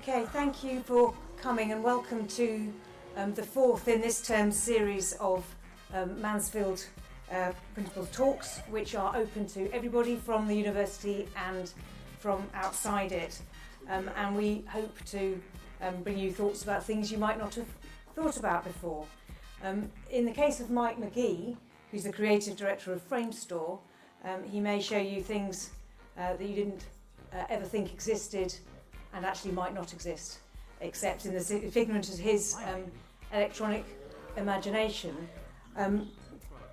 Okay, thank you for coming and welcome to the fourth in this term's series of Mansfield Principal Talks, which are open to everybody from the university and from outside it. And we hope to bring you thoughts about things you might not have thought about before. In the case of Mike McGee, who's the creative director of Framestore, he may show you things that you didn't ever think existed and actually might not exist, except in the figment of his electronic imagination.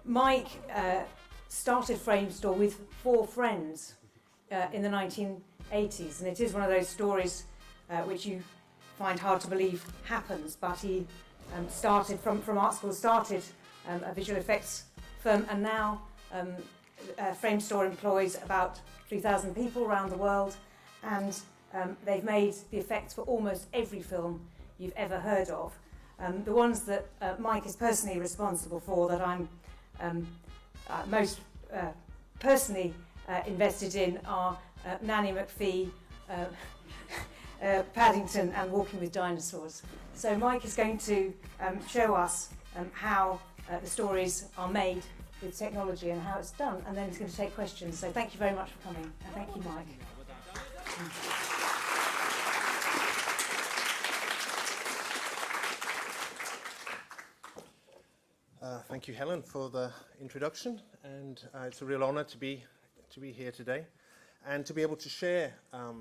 Mike started Framestore with 4 friends in the 1980s, and it is one of those stories which you find hard to believe happens, but he started from art school, started a visual effects firm, and now Framestore employs about 3,000 people around the world, and they've made the effects for almost every film you've ever heard of. The ones that Mike is personally responsible for, that I'm most personally invested in, are Nanny McPhee, Paddington and Walking with Dinosaurs. So Mike is going to show us how the stories are made with technology and how it's done, and then he's going to take questions. So thank you very much for coming, and thank you, Mike. Thank you, Helen, for the introduction, and it's a real honour to be here today and to be able to share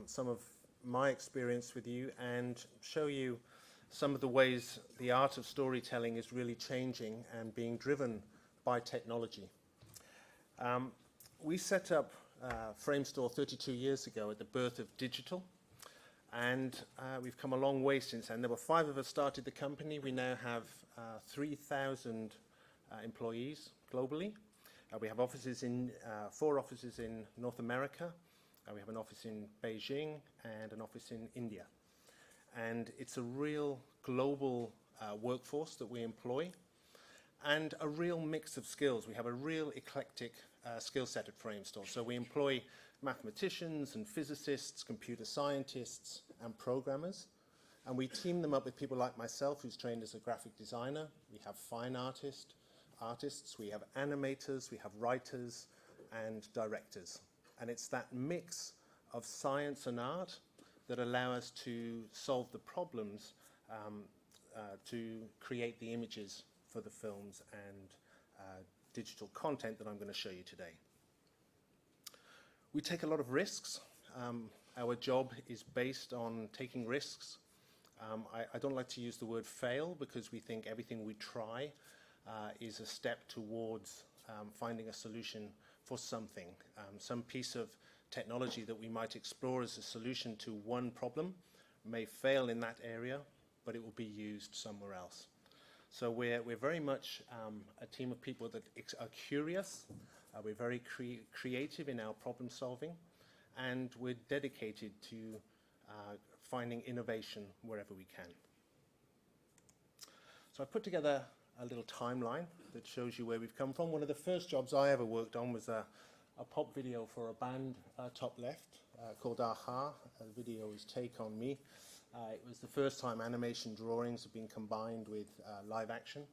some of my experience with you and show you some of the ways the art of storytelling is really changing and being driven by technology. We set up Framestore 32 years ago at the birth of digital, and we've come a long way since then. There were 5 of us started the company. We now have 3,000 employees globally. We have offices in 4 offices in North America. We have an office in Beijing and an office in India. And it's a real global workforce that we employ, and a real mix of skills. We have a real eclectic skill set at Framestore. So we employ mathematicians and physicists, computer scientists and programmers, and we team them up with people like myself, who's trained as a graphic designer. We have fine artists, we have animators, we have writers and directors. And it's that mix of science and art that allow us to solve the problems, to create the images for the films and digital content that I'm going to show you today. We take a lot of risks. Our job is based on taking risks. I don't like to use the word fail, because we think everything we try is a step towards finding a solution for something. Some piece of technology that we might explore as a solution to one problem may fail in that area, but it will be used somewhere else. So we're very much a team of people that are curious. We're very creative in our problem solving, and we're dedicated to finding innovation wherever we can. So I put together a little timeline that shows you where we've come from. One of the first jobs I ever worked on was a pop video for a band, top left, called Aha. The video was Take On Me. It was the first time animation drawings have been combined with live action.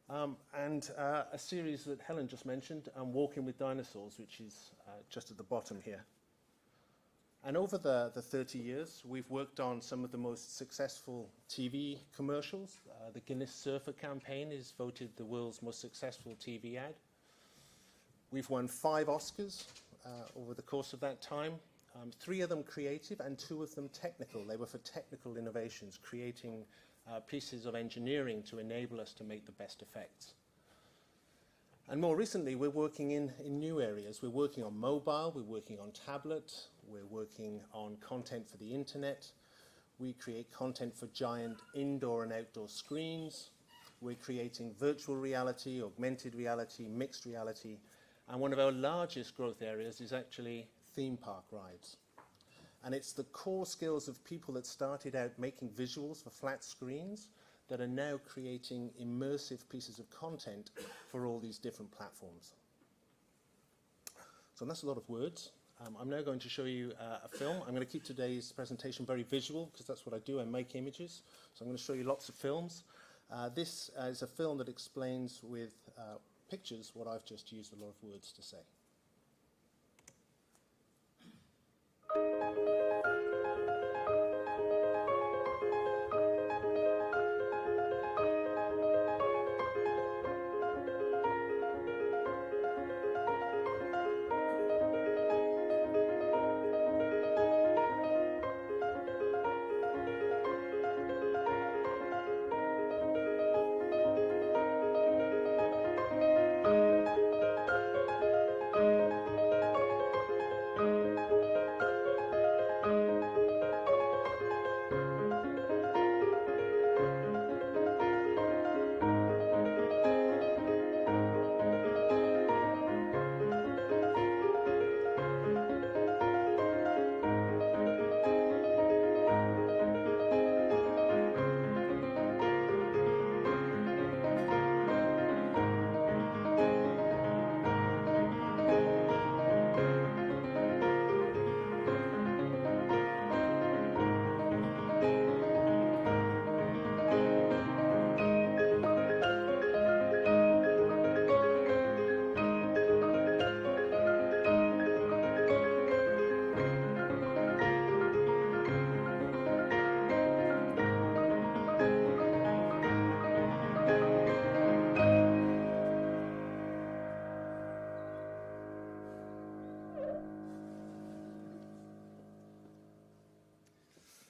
And a series that Helen just mentioned, Walking with Dinosaurs, which is just at the bottom here. And over the 30 years, we've worked on some of the most successful TV commercials. The Guinness Surfer campaign is voted the world's most successful TV ad. We've won 5 Oscars over the course of that time. 3 of them creative and 2 of them technical. They were for technical innovations, creating pieces of engineering to enable us to make the best effects. And more recently, we're working in new areas. We're working on mobile, we're working on tablet, we're working on content for the internet. We create content for giant indoor and outdoor screens. We're creating virtual reality, augmented reality, mixed reality. And one of our largest growth areas is actually theme park rides. And it's the core skills of people that started out making visuals for flat screens that are now creating immersive pieces of content for all these different platforms. So that's a lot of words. I'm now going to show you a film. I'm going to keep today's presentation very visual because that's what I do. I make images. So I'm going to show you lots of films. This is a film that explains with pictures what I've just used a lot of words to say.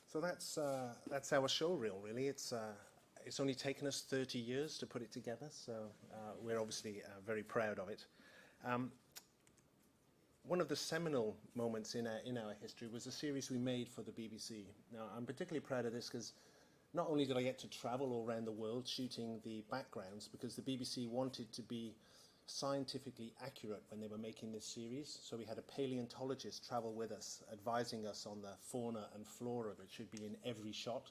So that's our show reel, really. It's only taken us 30 years to put it together, so we're obviously very proud of it. One of the seminal moments in our history was a series we made for the BBC. Now, I'm particularly proud of this because not only did I get to travel all around the world shooting the backgrounds, because the BBC wanted to be scientifically accurate when they were making this series. So we had a paleontologist travel with us, advising us on the fauna and flora that should be in every shot.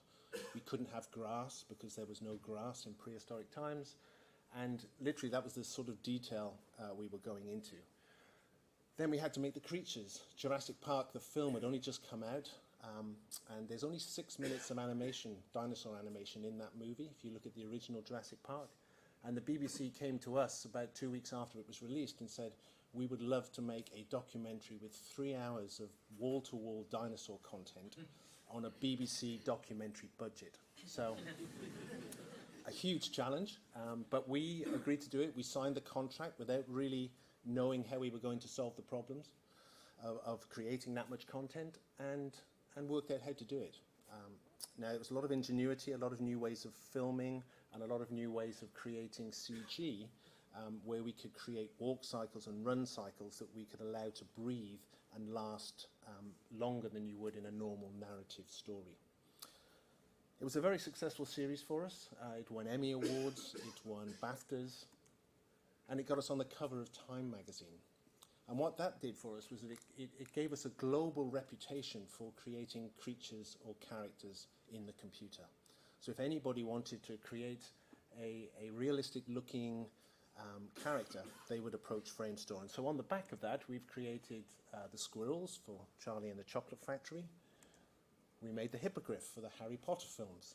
We couldn't have grass because there was no grass in prehistoric times. And literally that was the sort of detail we were going into. Then we had to make the creatures. Jurassic Park, the film, had only just come out. And there's only 6 minutes of animation, dinosaur animation in that movie, if you look at the original Jurassic Park. And the BBC came to us about 2 weeks after it was released and said, we would love to make a documentary with 3 hours of wall-to-wall dinosaur content on a BBC documentary budget. So, a huge challenge, but we agreed to do it. We signed the contract without really knowing how we were going to solve the problems of creating that much content, and worked out how to do it. Now, it was a lot of ingenuity, a lot of new ways of filming, and a lot of new ways of creating CG, where we could create walk cycles and run cycles that we could allow to breathe and last longer than you would in a normal narrative story. It was a very successful series for us. It won Emmy Awards, it won BAFTAs, and it got us on the cover of Time magazine. And what that did for us was that it gave us a global reputation for creating creatures or characters in the computer. So if anybody wanted to create a realistic looking character, they would approach Framestore. And so on the back of that, we've created the squirrels for Charlie and the Chocolate Factory. We made the hippogriff for the Harry Potter films.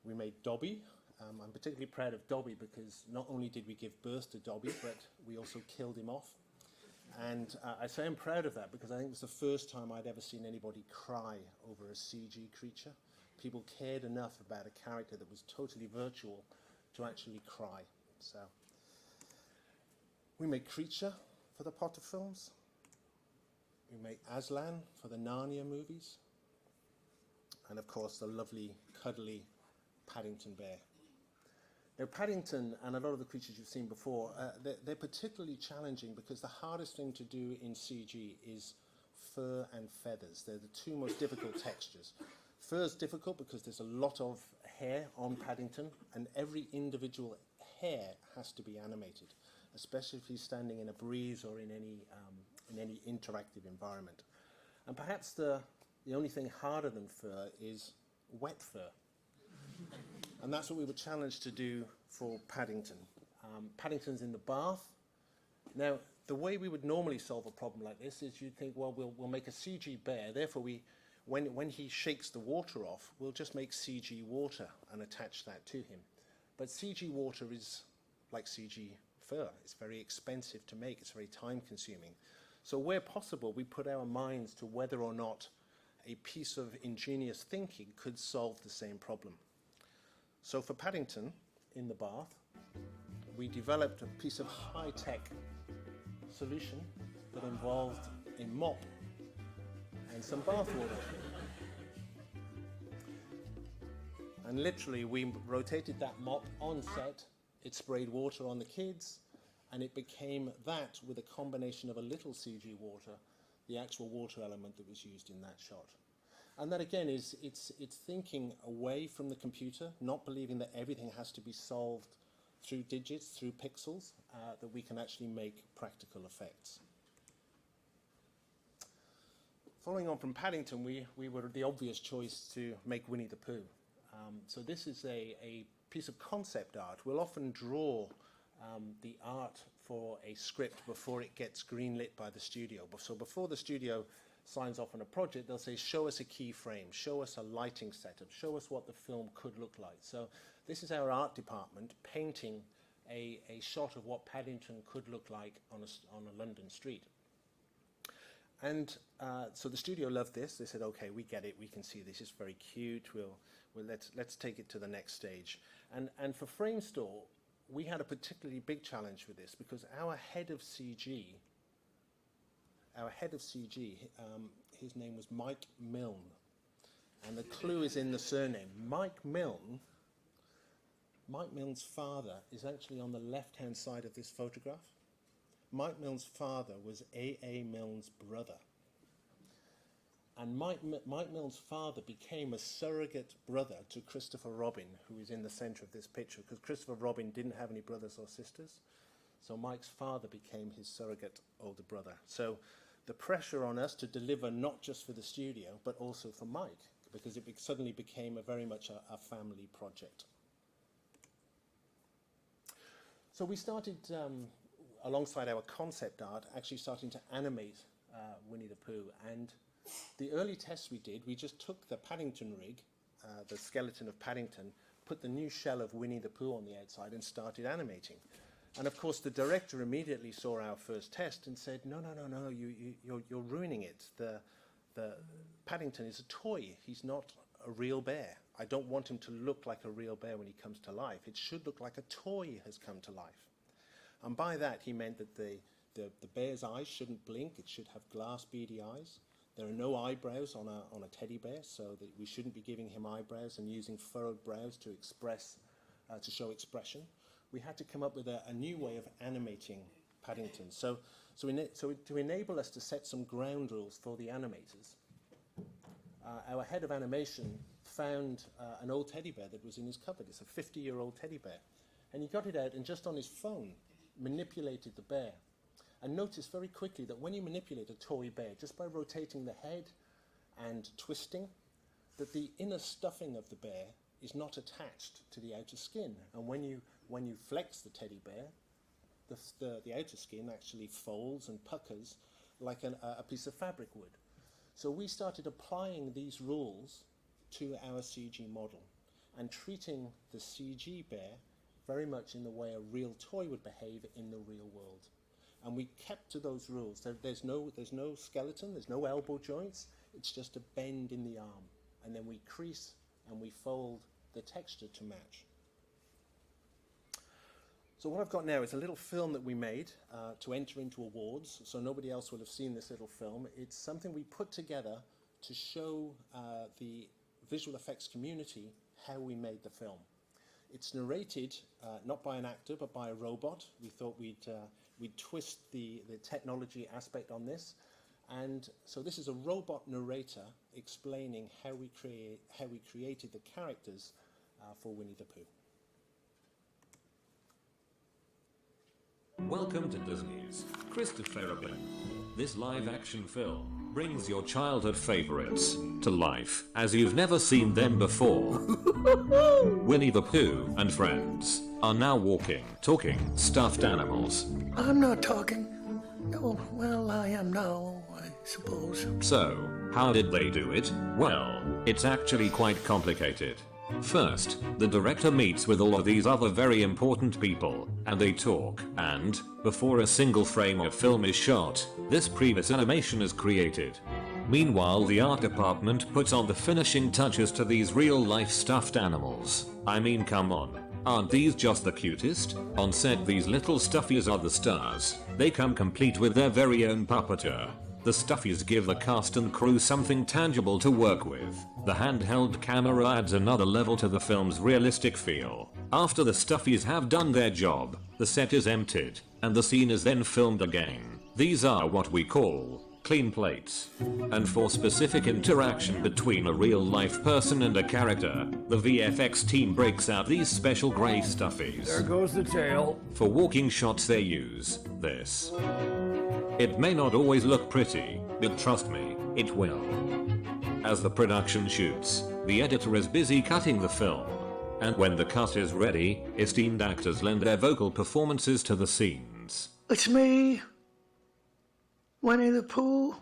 We made Dobby. I'm particularly proud of Dobby because not only did we give birth to Dobby, but we also killed him off. And I say I'm proud of that because I think it was the first time I'd ever seen anybody cry over a CG creature. People cared enough about a character that was totally virtual to actually cry. So we made Creature for the Potter films. We made Aslan for the Narnia movies. And of course the lovely, cuddly Paddington Bear. Now, Paddington and a lot of the creatures you've seen before, they're particularly challenging because the hardest thing to do in CG is fur and feathers. They're the two most difficult textures. Fur's difficult because there's a lot of hair on Paddington, and every individual hair has to be animated, especially if he's standing in a breeze or in any interactive environment. And perhaps the only thing harder than fur is wet fur. And that's what we were challenged to do for Paddington. Paddington's in the bath. Now, the way we would normally solve a problem like this is you'd think, well, we'll make a CG bear, therefore when he shakes the water off, we'll just make CG water and attach that to him. But CG water is like CG fur. It's very expensive to make. It's very time consuming. So where possible, we put our minds to whether or not a piece of ingenious thinking could solve the same problem. So for Paddington, in the bath, we developed a piece of high-tech solution that involved a mop and some bath water. And literally, we rotated that mop on set, it sprayed water on the kids, and it became that with a combination of a little CG water, the actual water element that was used in that shot. And that again is, it's thinking away from the computer, not believing that everything has to be solved through digits, through pixels, that we can actually make practical effects. Following on from Paddington, we were the obvious choice to make Winnie the Pooh. So this is a piece of concept art. We'll often draw the art for a script before it gets greenlit by the studio. So before the studio signs off on a project, they'll say, show us a key frame, show us a lighting setup, show us what the film could look like. So this is our art department painting a shot of what Paddington could look like on a London street. And so the studio loved this. They said, okay, we get it, we can see this is very cute, let's take it to the next stage. And for Framestore, we had a particularly big challenge with this because our head of CG, his name was Mike Milne. And the clue is in the surname. Mike Milne's father is actually on the left-hand side of this photograph. Mike Milne's father was A.A. Milne's brother. And Mike Milne's father became a surrogate brother to Christopher Robin, who is in the center of this picture, because Christopher Robin didn't have any brothers or sisters. So Mike's father became his surrogate older brother. So the pressure on us to deliver not just for the studio, but also for Mike, because it suddenly became very much a family project. So we started, alongside our concept art, actually starting to animate Winnie the Pooh. And the early tests we did, we just took the Paddington rig, the skeleton of Paddington, put the new shell of Winnie the Pooh on the outside and started animating. And of course the director immediately saw our first test and said, no, you're ruining it. The Paddington is a toy. He's not a real bear. I don't want him to look like a real bear when he comes to life. It should look like a toy has come to life. And by that he meant that the bear's eyes shouldn't blink. It should have glass beady eyes. There are no eyebrows on a teddy bear, so that we shouldn't be giving him eyebrows and using furrowed brows to show expression. We had to come up with a new way of animating Paddington. So to enable us to set some ground rules for the animators, our head of animation found an old teddy bear that was in his cupboard. It's a 50-year-old teddy bear. And he got it out and just on his phone manipulated the bear. And noticed very quickly that when you manipulate a toy bear, just by rotating the head and twisting, that the inner stuffing of the bear is not attached to the outer skin. And when you flex the teddy bear, the outer skin actually folds and puckers like a piece of fabric would. So we started applying these rules to our CG model and treating the CG bear very much in the way a real toy would behave in the real world. And we kept to those rules. There's no skeleton, there's no elbow joints, it's just a bend in the arm. And then we crease and we fold the texture to match. So what I've got now is a little film that we made to enter into awards, so nobody else will have seen this little film. It's something we put together to show the visual effects community how we made the film. It's narrated not by an actor but by a robot. We thought we'd twist the technology aspect on this, and so this is a robot narrator explaining how we created the characters for Winnie the Pooh. Welcome to Disney's Christopher Robin. This live-action film brings your childhood favorites to life as you've never seen them before. Winnie the Pooh and friends are now walking, talking stuffed animals. I'm not talking. Oh, well, I am now, I suppose. So, how did they do it? Well, it's actually quite complicated. First, the director meets with all of these other very important people, and they talk, and, before a single frame of film is shot, this previous animation is created. Meanwhile, the art department puts on the finishing touches to these real-life stuffed animals. I mean, come on. Aren't these just the cutest? On set, these little stuffies are the stars. They come complete with their very own puppeteer. The stuffies give the cast and crew something tangible to work with. The handheld camera adds another level to the film's realistic feel. After the stuffies have done their job, the set is emptied, and the scene is then filmed again. These are what we call clean plates. And for specific interaction between a real-life person and a character, the VFX team breaks out these special grey stuffies. There goes the tail. For walking shots they use this. It may not always look pretty, but trust me, it will. As the production shoots, the editor is busy cutting the film. And when the cut is ready, esteemed actors lend their vocal performances to the scenes. It's me, Winnie the Pooh.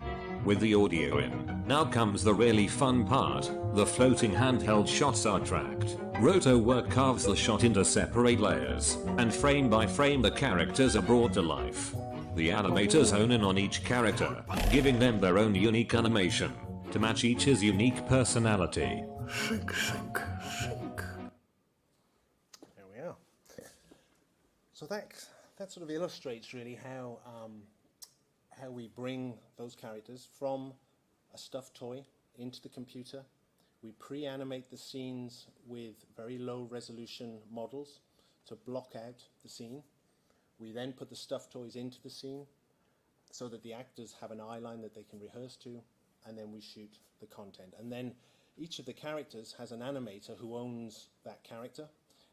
With the audio in, now comes the really fun part. The floating handheld shots are tracked. Roto work carves the shot into separate layers, and frame by frame the characters are brought to life. The animators hone in on each character, giving them their own unique animation, to match each's unique personality. Sink, sink, sink. There we are. So that sort of illustrates really how we bring those characters from a stuffed toy into the computer. We pre-animate the scenes with very low resolution models to block out the scene. We then put the stuffed toys into the scene so that the actors have an eye line that they can rehearse to, and then we shoot the content. And then each of the characters has an animator who owns that character,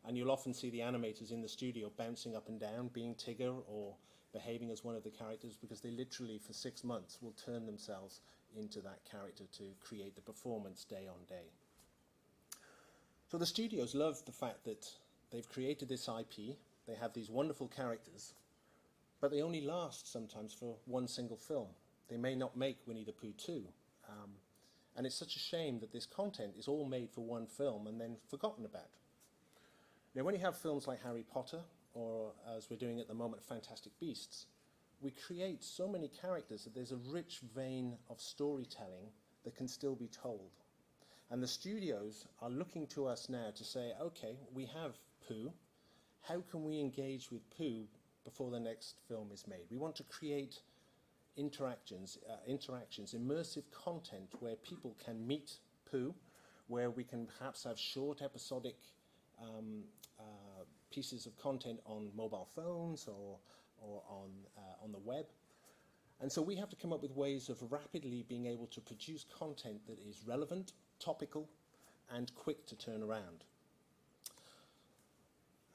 and you'll often see the animators in the studio bouncing up and down, being Tigger or behaving as one of the characters, because they literally for 6 months will turn themselves into that character to create the performance day on day. So the studios love the fact that they've created this IP, they have these wonderful characters, but they only last sometimes for one single film. They may not make Winnie the Pooh 2. And it's such a shame that this content is all made for one film and then forgotten about. Now, when you have films like Harry Potter, or as we're doing at the moment, Fantastic Beasts, we create so many characters that there's a rich vein of storytelling that can still be told. And the studios are looking to us now to say, okay, we have Pooh. How can we engage with Pooh before the next film is made? We want to create interactions, immersive content where people can meet Pooh, where we can perhaps have short episodic pieces of content on mobile phones or on the web. And so we have to come up with ways of rapidly being able to produce content that is relevant, topical, and quick to turn around.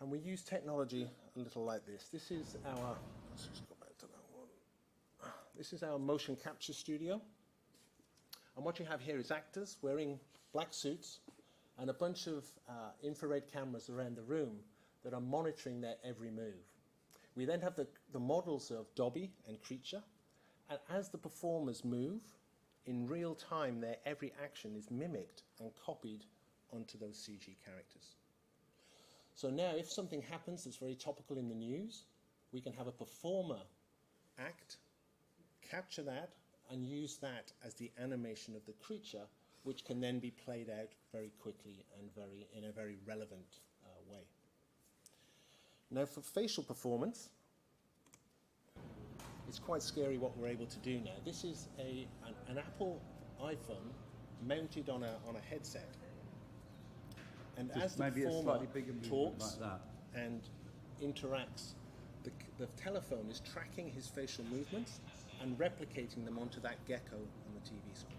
And we use technology a little like this. This is our, let's just go back to that one. This is our motion capture studio. And what you have here is actors wearing black suits and a bunch of infrared cameras around the room that are monitoring their every move. We then have the models of Dobby and Creature, and as the performers move, in real time their every action is mimicked and copied onto those CG characters. So now if something happens that's very topical in the news, we can have a performer act, capture that, and use that as the animation of the creature, which can then be played out very quickly and in a very relevant way. Now for facial performance, it's quite scary what we're able to do now. This is an Apple iPhone mounted on a headset. And Just as the maybe a performer slightly bigger movement talks like that. and interacts, the telephone is tracking his facial movements and replicating them onto that gecko on the TV screen.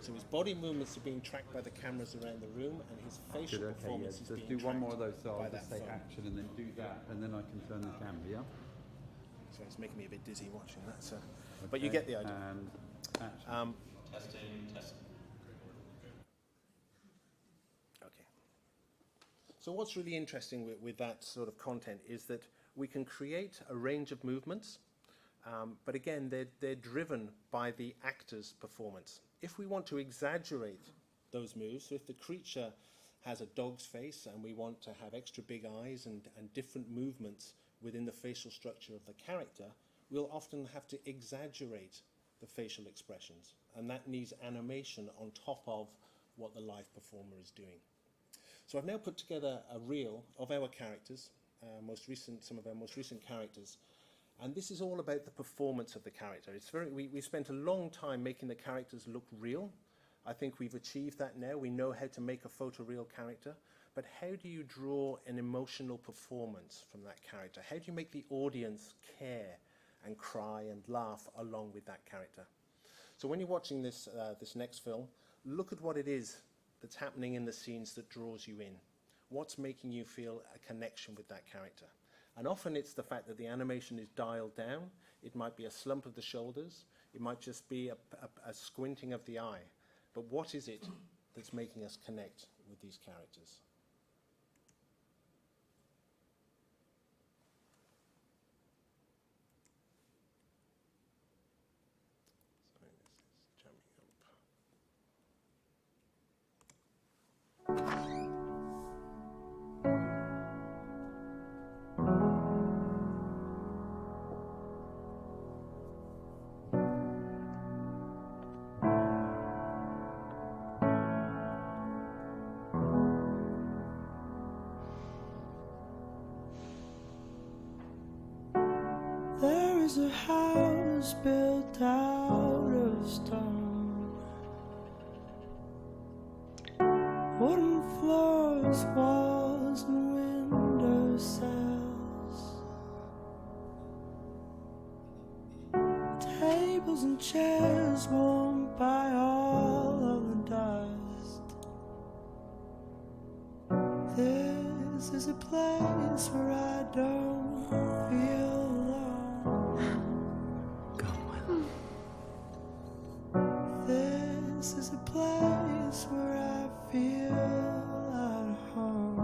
So his body movements are being tracked by the cameras around the room, and his facial Good, okay, performance yeah. is Just being do one more of tracked those, so by I'll that just say phone. action and then do that, and then I can turn the camera, yeah? So it's making me a bit dizzy watching that. So, but you get the idea. And action. Testing. Okay. So what's really interesting with that sort of content is that we can create a range of movements But again, they're driven by the actor's performance. If we want to exaggerate those moves, so if the creature has a dog's face and we want to have extra big eyes and different movements within the facial structure of the character, we'll often have to exaggerate the facial expressions, and that needs animation on top of what the live performer is doing. So I've now put together a reel of our characters, some of our most recent characters, and this is all about the performance of the character. We spent a long time making the characters look real. I think we've achieved that now. We know how to make a photoreal character, but how do you draw an emotional performance from that character? How do you make the audience care and cry and laugh along with that character? So when you're watching this next film, look at what it is that's happening in the scenes that draws you in. What's making you feel a connection with that character? And often it's the fact that the animation is dialed down. It might be a slump of the shoulders. It might just be a squinting of the eye. But what is it that's making us connect with these characters? Sorry, this is jumping up. There is a house built out of stone, wooden floors, walls and window sills, tables and chairs warmed by all of the dust. This is a place where I don't feel this is a place where I feel at home.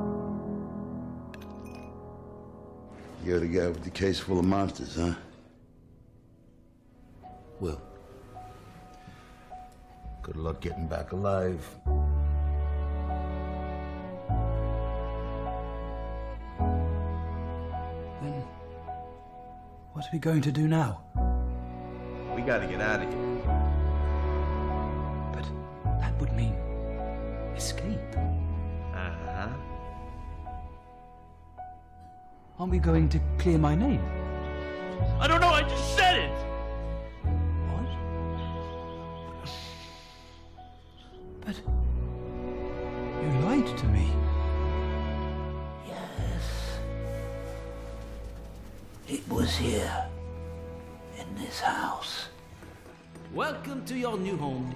You're the guy with the case full of monsters, huh? Well, good luck getting back alive. Then, what are we going to do now? We gotta get out of here. But that would mean escape. Uh-huh. Aren't we going to clear my name? I don't know, I just said it! What? But you lied to me. Yes. It was here, in this house. Welcome to your new home.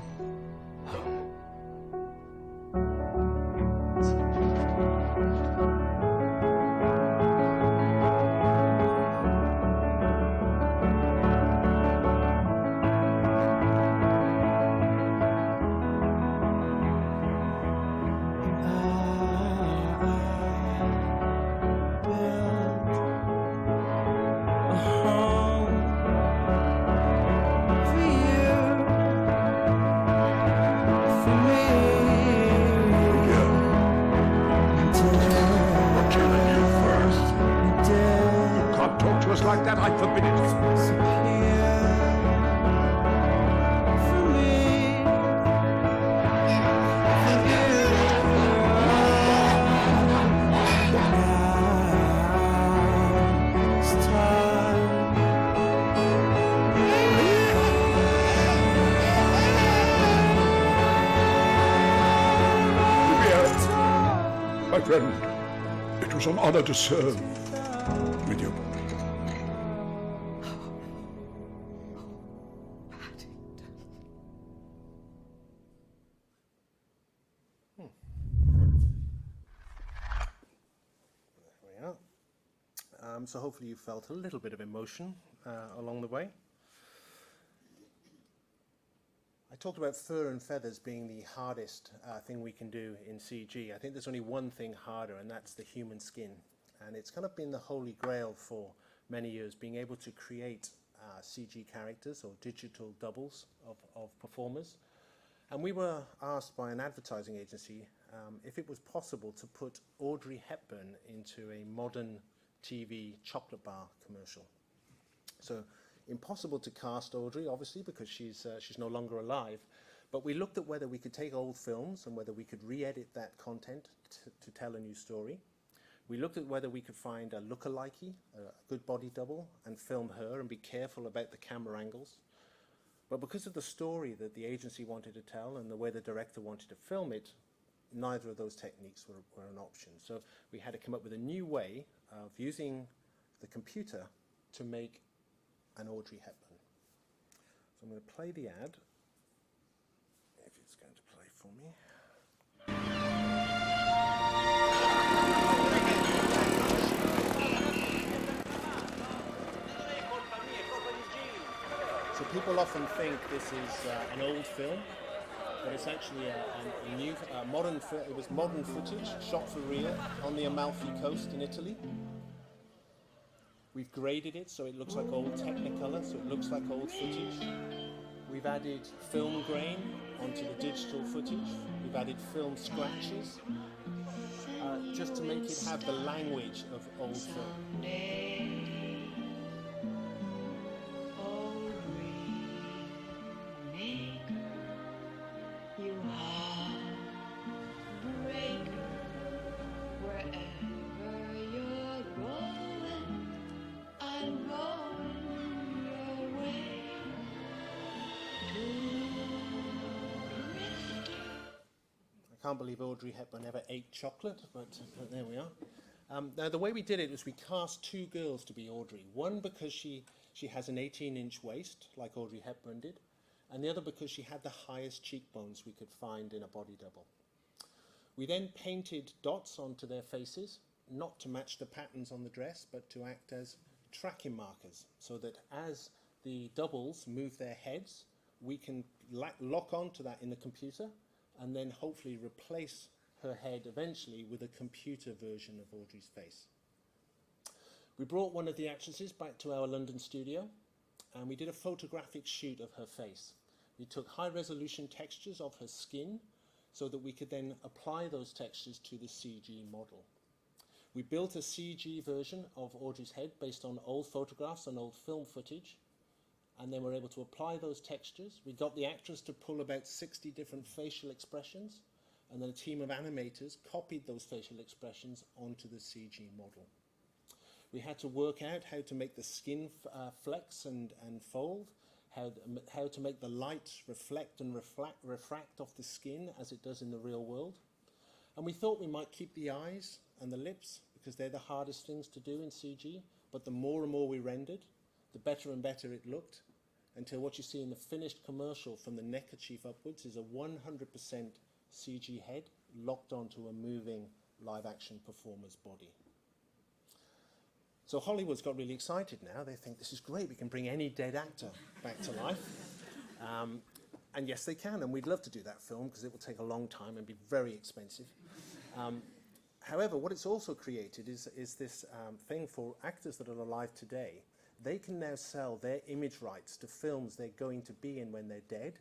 Like that, I forbid it. My friend, it was an honor to serve with you. So hopefully you felt a little bit of emotion along the way. I talked about fur and feathers being the hardest thing we can do in CG. I think there's only one thing harder, and that's the human skin. And it's kind of been the holy grail for many years, being able to create CG characters or digital doubles of performers. And we were asked by an advertising agency if it was possible to put Audrey Hepburn into a modern TV chocolate bar commercial. So impossible to cast Audrey, obviously, because she's no longer alive. But we looked at whether we could take old films and whether we could re-edit that content to tell a new story. We looked at whether we could find a look-alike, a good body double, and film her and be careful about the camera angles. But because of the story that the agency wanted to tell and the way the director wanted to film it, neither of those techniques were an option. So we had to come up with a new way of using the computer to make an Audrey Hepburn. So I'm going to play the ad, if it's going to play for me. So people often think this is an old film, but it's actually a new, modern. It was modern footage shot for real on the Amalfi Coast in Italy. We've graded it so it looks like old Technicolor, so it looks like old footage. We've added film grain onto the digital footage. We've added film scratches, just to make it have the language of old film. I can't believe Audrey Hepburn ever ate chocolate, but there we are. Now, the way we did it was we cast two girls to be Audrey. One because she has an 18-inch waist, like Audrey Hepburn did, and the other because she had the highest cheekbones we could find in a body double. We then painted dots onto their faces, not to match the patterns on the dress, but to act as tracking markers, so that as the doubles move their heads, we can lock onto that in the computer, and then hopefully replace her head eventually with a computer version of Audrey's face. We brought one of the actresses back to our London studio, and we did a photographic shoot of her face. We took high-resolution textures of her skin so that we could then apply those textures to the CG model. We built a CG version of Audrey's head based on old photographs and old film footage, and then we're able to apply those textures. We got the actress to pull about 60 different facial expressions, and then a team of animators copied those facial expressions onto the CG model. We had to work out how to make the skin flex and fold, how to make the light reflect and refract off the skin as it does in the real world. And we thought we might keep the eyes and the lips, because they're the hardest things to do in CG, but the more and more we rendered, the better and better it looked, until what you see in the finished commercial from the neckerchief upwards is a 100% CG head locked onto a moving live-action performer's body. So Hollywood's got really excited now. They think this is great, we can bring any dead actor back to life. And yes, they can, and we'd love to do that film because it will take a long time and be very expensive. However, what it's also created is this thing for actors that are alive today. They can now sell their image rights to films they're going to be in when they're dead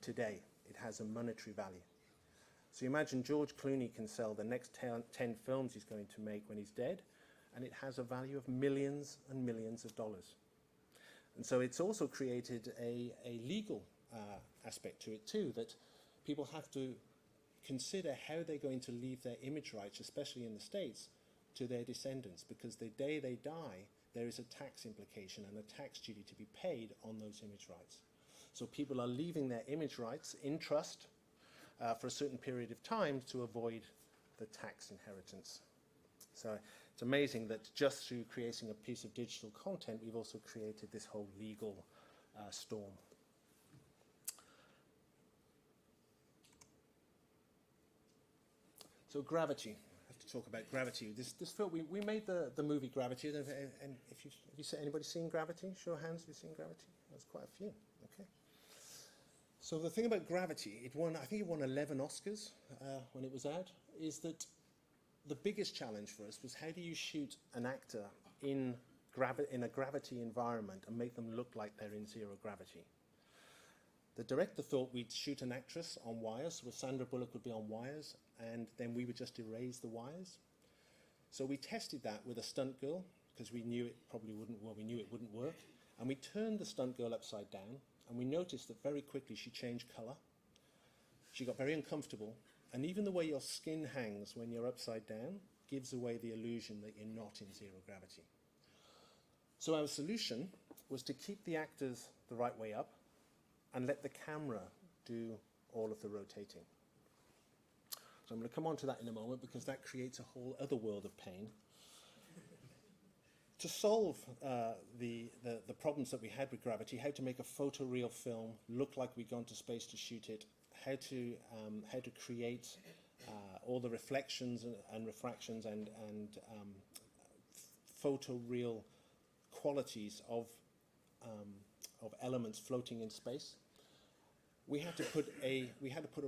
today. It has a monetary value. So you imagine George Clooney can sell the next 10 films he's going to make when he's dead, and it has a value of millions and millions of dollars. And so it's also created a legal aspect to it too, that people have to consider how they're going to leave their image rights, especially in the States, to their descendants, because the day they die, there is a tax implication and a tax duty to be paid on those image rights. So people are leaving their image rights in trust for a certain period of time to avoid the tax inheritance. So it's amazing that just through creating a piece of digital content, we've also created this whole legal storm. So Gravity. Talk about Gravity. This film, we made the movie Gravity, and anybody seen Gravity? Show of hands, have you seen Gravity? There's quite a few. Okay. So the thing about Gravity, I think it won 11 Oscars when it was out, is that the biggest challenge for us was how do you shoot an actor in in a gravity environment and make them look like they're in zero gravity. The director thought we'd shoot an actress on wires, where Sandra Bullock would be on wires, and then we would just erase the wires. So we tested that with a stunt girl, because we knew it probably wouldn't, well, we knew it wouldn't work. And we turned the stunt girl upside down, and we noticed that very quickly she changed colour. She got very uncomfortable, and even the way your skin hangs when you're upside down gives away the illusion that you're not in zero gravity. So our solution was to keep the actors the right way up and let the camera do all of the rotating. So I'm going to come on to that in a moment, because that creates a whole other world of pain. To solve the problems that we had with gravity, how to make a photoreal film look like we'd gone to space to shoot it, how to create all the reflections and refractions and photoreal qualities of elements floating in space. We had to put a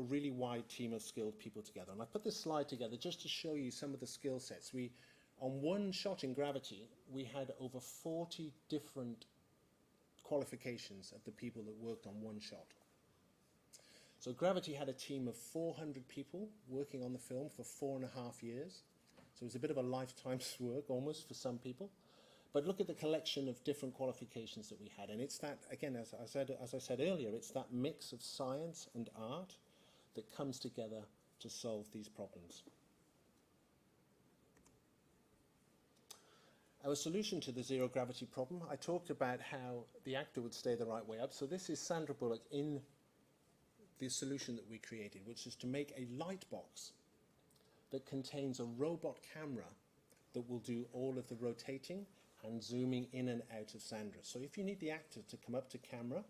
really wide team of skilled people together, and I put this slide together just to show you some of the skill sets. On one shot in gravity, we had over 40 different qualifications of the people that worked on one shot. So Gravity had a team of 400 people working on the film for 4.5 years. So it was a bit of a lifetime's work almost for some people. But look at the collection of different qualifications that we had. And it's that, again, as I said earlier, it's that mix of science and art that comes together to solve these problems. Our solution to the zero gravity problem, I talked about how the actor would stay the right way up. So this is Sandra Bullock in the solution that we created, which is to make a light box that contains a robot camera that will do all of the rotating and zooming in and out of Sandra. So if you need the actor to come up to camera,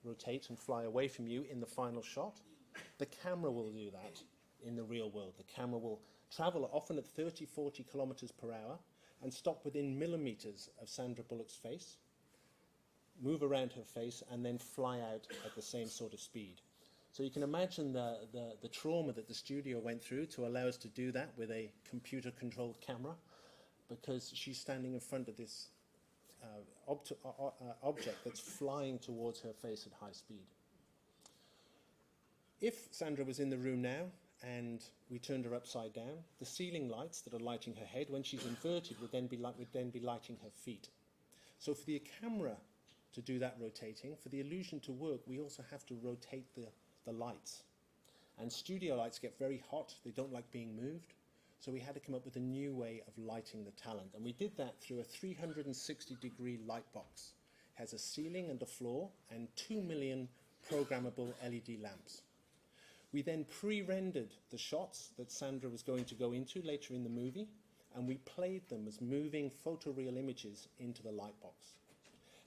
rotate and fly away from you in the final shot, the camera will do that in the real world. The camera will travel often at 30, 40 kilometers per hour and stop within millimeters of Sandra Bullock's face, move around her face, and then fly out at the same sort of speed. So you can imagine the trauma that the studio went through to allow us to do that with a computer-controlled camera, because she's standing in front of this object that's flying towards her face at high speed. If Sandra was in the room now and we turned her upside down, the ceiling lights that are lighting her head, when she's inverted, would then be lighting her feet. So for the camera to do that rotating, for the illusion to work, we also have to rotate the lights. And studio lights get very hot, they don't like being moved, so we had to come up with a new way of lighting the talent. And we did that through a 360-degree light box. It has a ceiling and a floor and 2 million programmable LED lamps. We then pre-rendered the shots that Sandra was going to go into later in the movie, and we played them as moving photoreal images into the light box.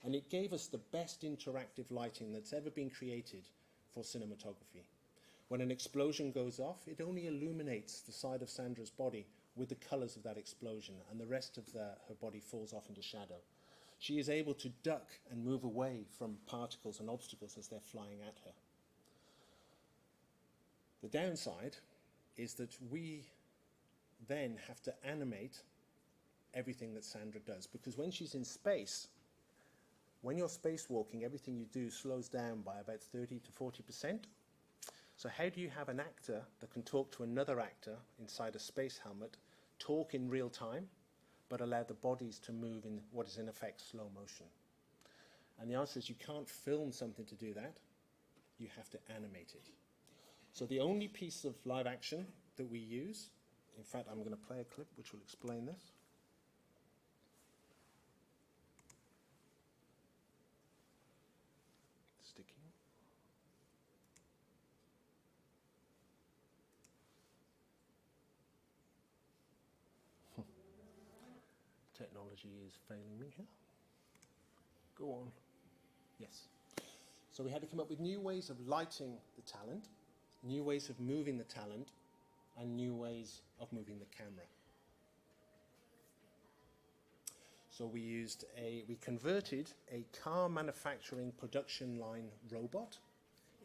And it gave us the best interactive lighting that's ever been created for cinematography. When an explosion goes off, it only illuminates the side of Sandra's body with the colors of that explosion, and the rest of her body falls off into shadow. She is able to duck and move away from particles and obstacles as they're flying at her. The downside is that we then have to animate everything that Sandra does, because when she's in space, when you're spacewalking, everything you do slows down by about 30 to 40%. So how do you have an actor that can talk to another actor inside a space helmet, talk in real time, but allow the bodies to move in what is in effect slow motion? And the answer is you can't film something to do that, you have to animate it. So the only piece of live action that we use, in fact I'm going to play a clip which will explain this. Sticky. Technology is failing me here. Go on. Yes. So we had to come up with new ways of lighting the talent, new ways of moving the talent, and new ways of moving the camera. So we converted a car manufacturing production line robot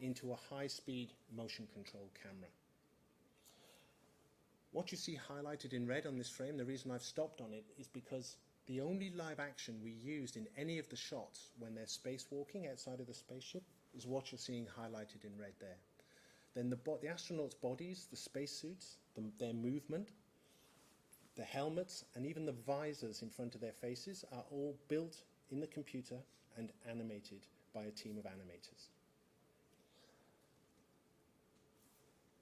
into a high-speed motion control camera. What you see highlighted in red on this frame, the reason I've stopped on it is because the only live action we used in any of the shots when they're spacewalking outside of the spaceship is what you're seeing highlighted in red there. Then the astronauts' bodies, the spacesuits, their movement, the helmets, and even the visors in front of their faces are all built in the computer and animated by a team of animators.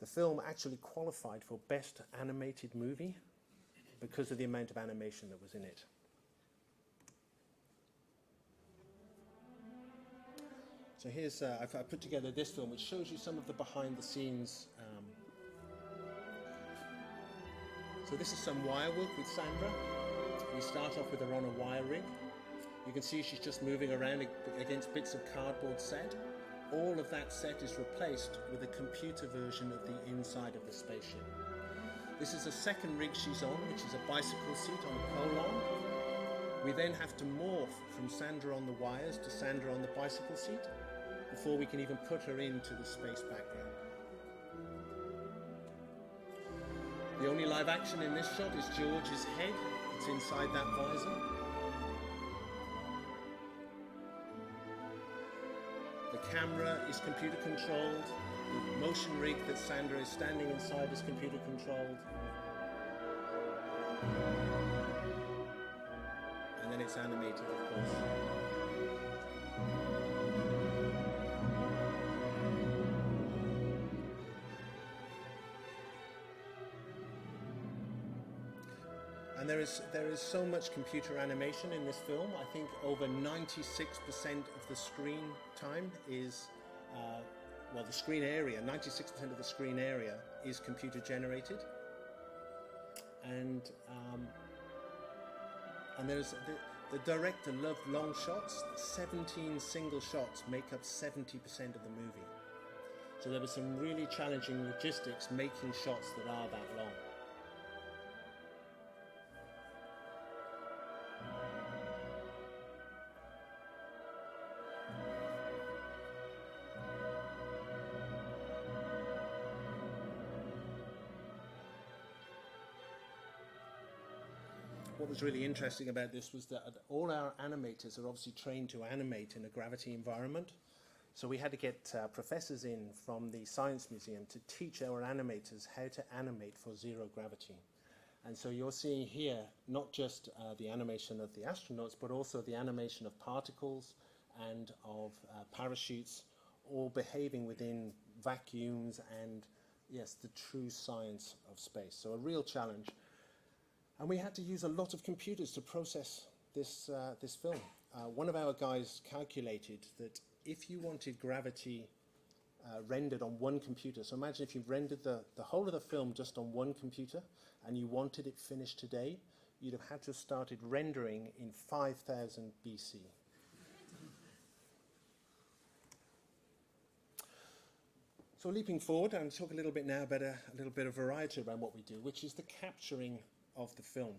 The film actually qualified for Best Animated Movie because of the amount of animation that was in it. So here's, I've put together this film which shows you some of the behind the scenes. So this is some wire work with Sandra. We start off with her on a wire rig. You can see she's just moving around against bits of cardboard set. All of that set is replaced with a computer version of the inside of the spaceship. This is a second rig she's on, which is a bicycle seat on a pole-arm. We then have to morph from Sandra on the wires to Sandra on the bicycle seat before we can even put her into the space background. The only live action in this shot is George's head. It's inside that visor. The camera is computer controlled. The motion rig that Sandra is standing inside is computer controlled. And then it's animated, of course. And there is so much computer animation in this film. I think over 96% of the screen time is, well, the screen area, 96% of the screen area is computer generated. And there's the director loved long shots. 17 single shots make up 70% of the movie. So there were some really challenging logistics making shots that are that long. What was really interesting about this was that all our animators are obviously trained to animate in a gravity environment. So we had to get professors in from the Science Museum to teach our animators how to animate for zero gravity. And so you're seeing here not just the animation of the astronauts, but also the animation of particles and of parachutes, all behaving within vacuums and, yes, the true science of space. So a real challenge. And we had to use a lot of computers to process this film. One of our guys calculated that if you wanted gravity rendered on one computer, so imagine if you rendered the whole of the film just on one computer and you wanted it finished today, you'd have had to have started rendering in 5000 BC. So leaping forward, I'm talking a little bit now about a little bit of variety around what we do, which is the capturing of the film.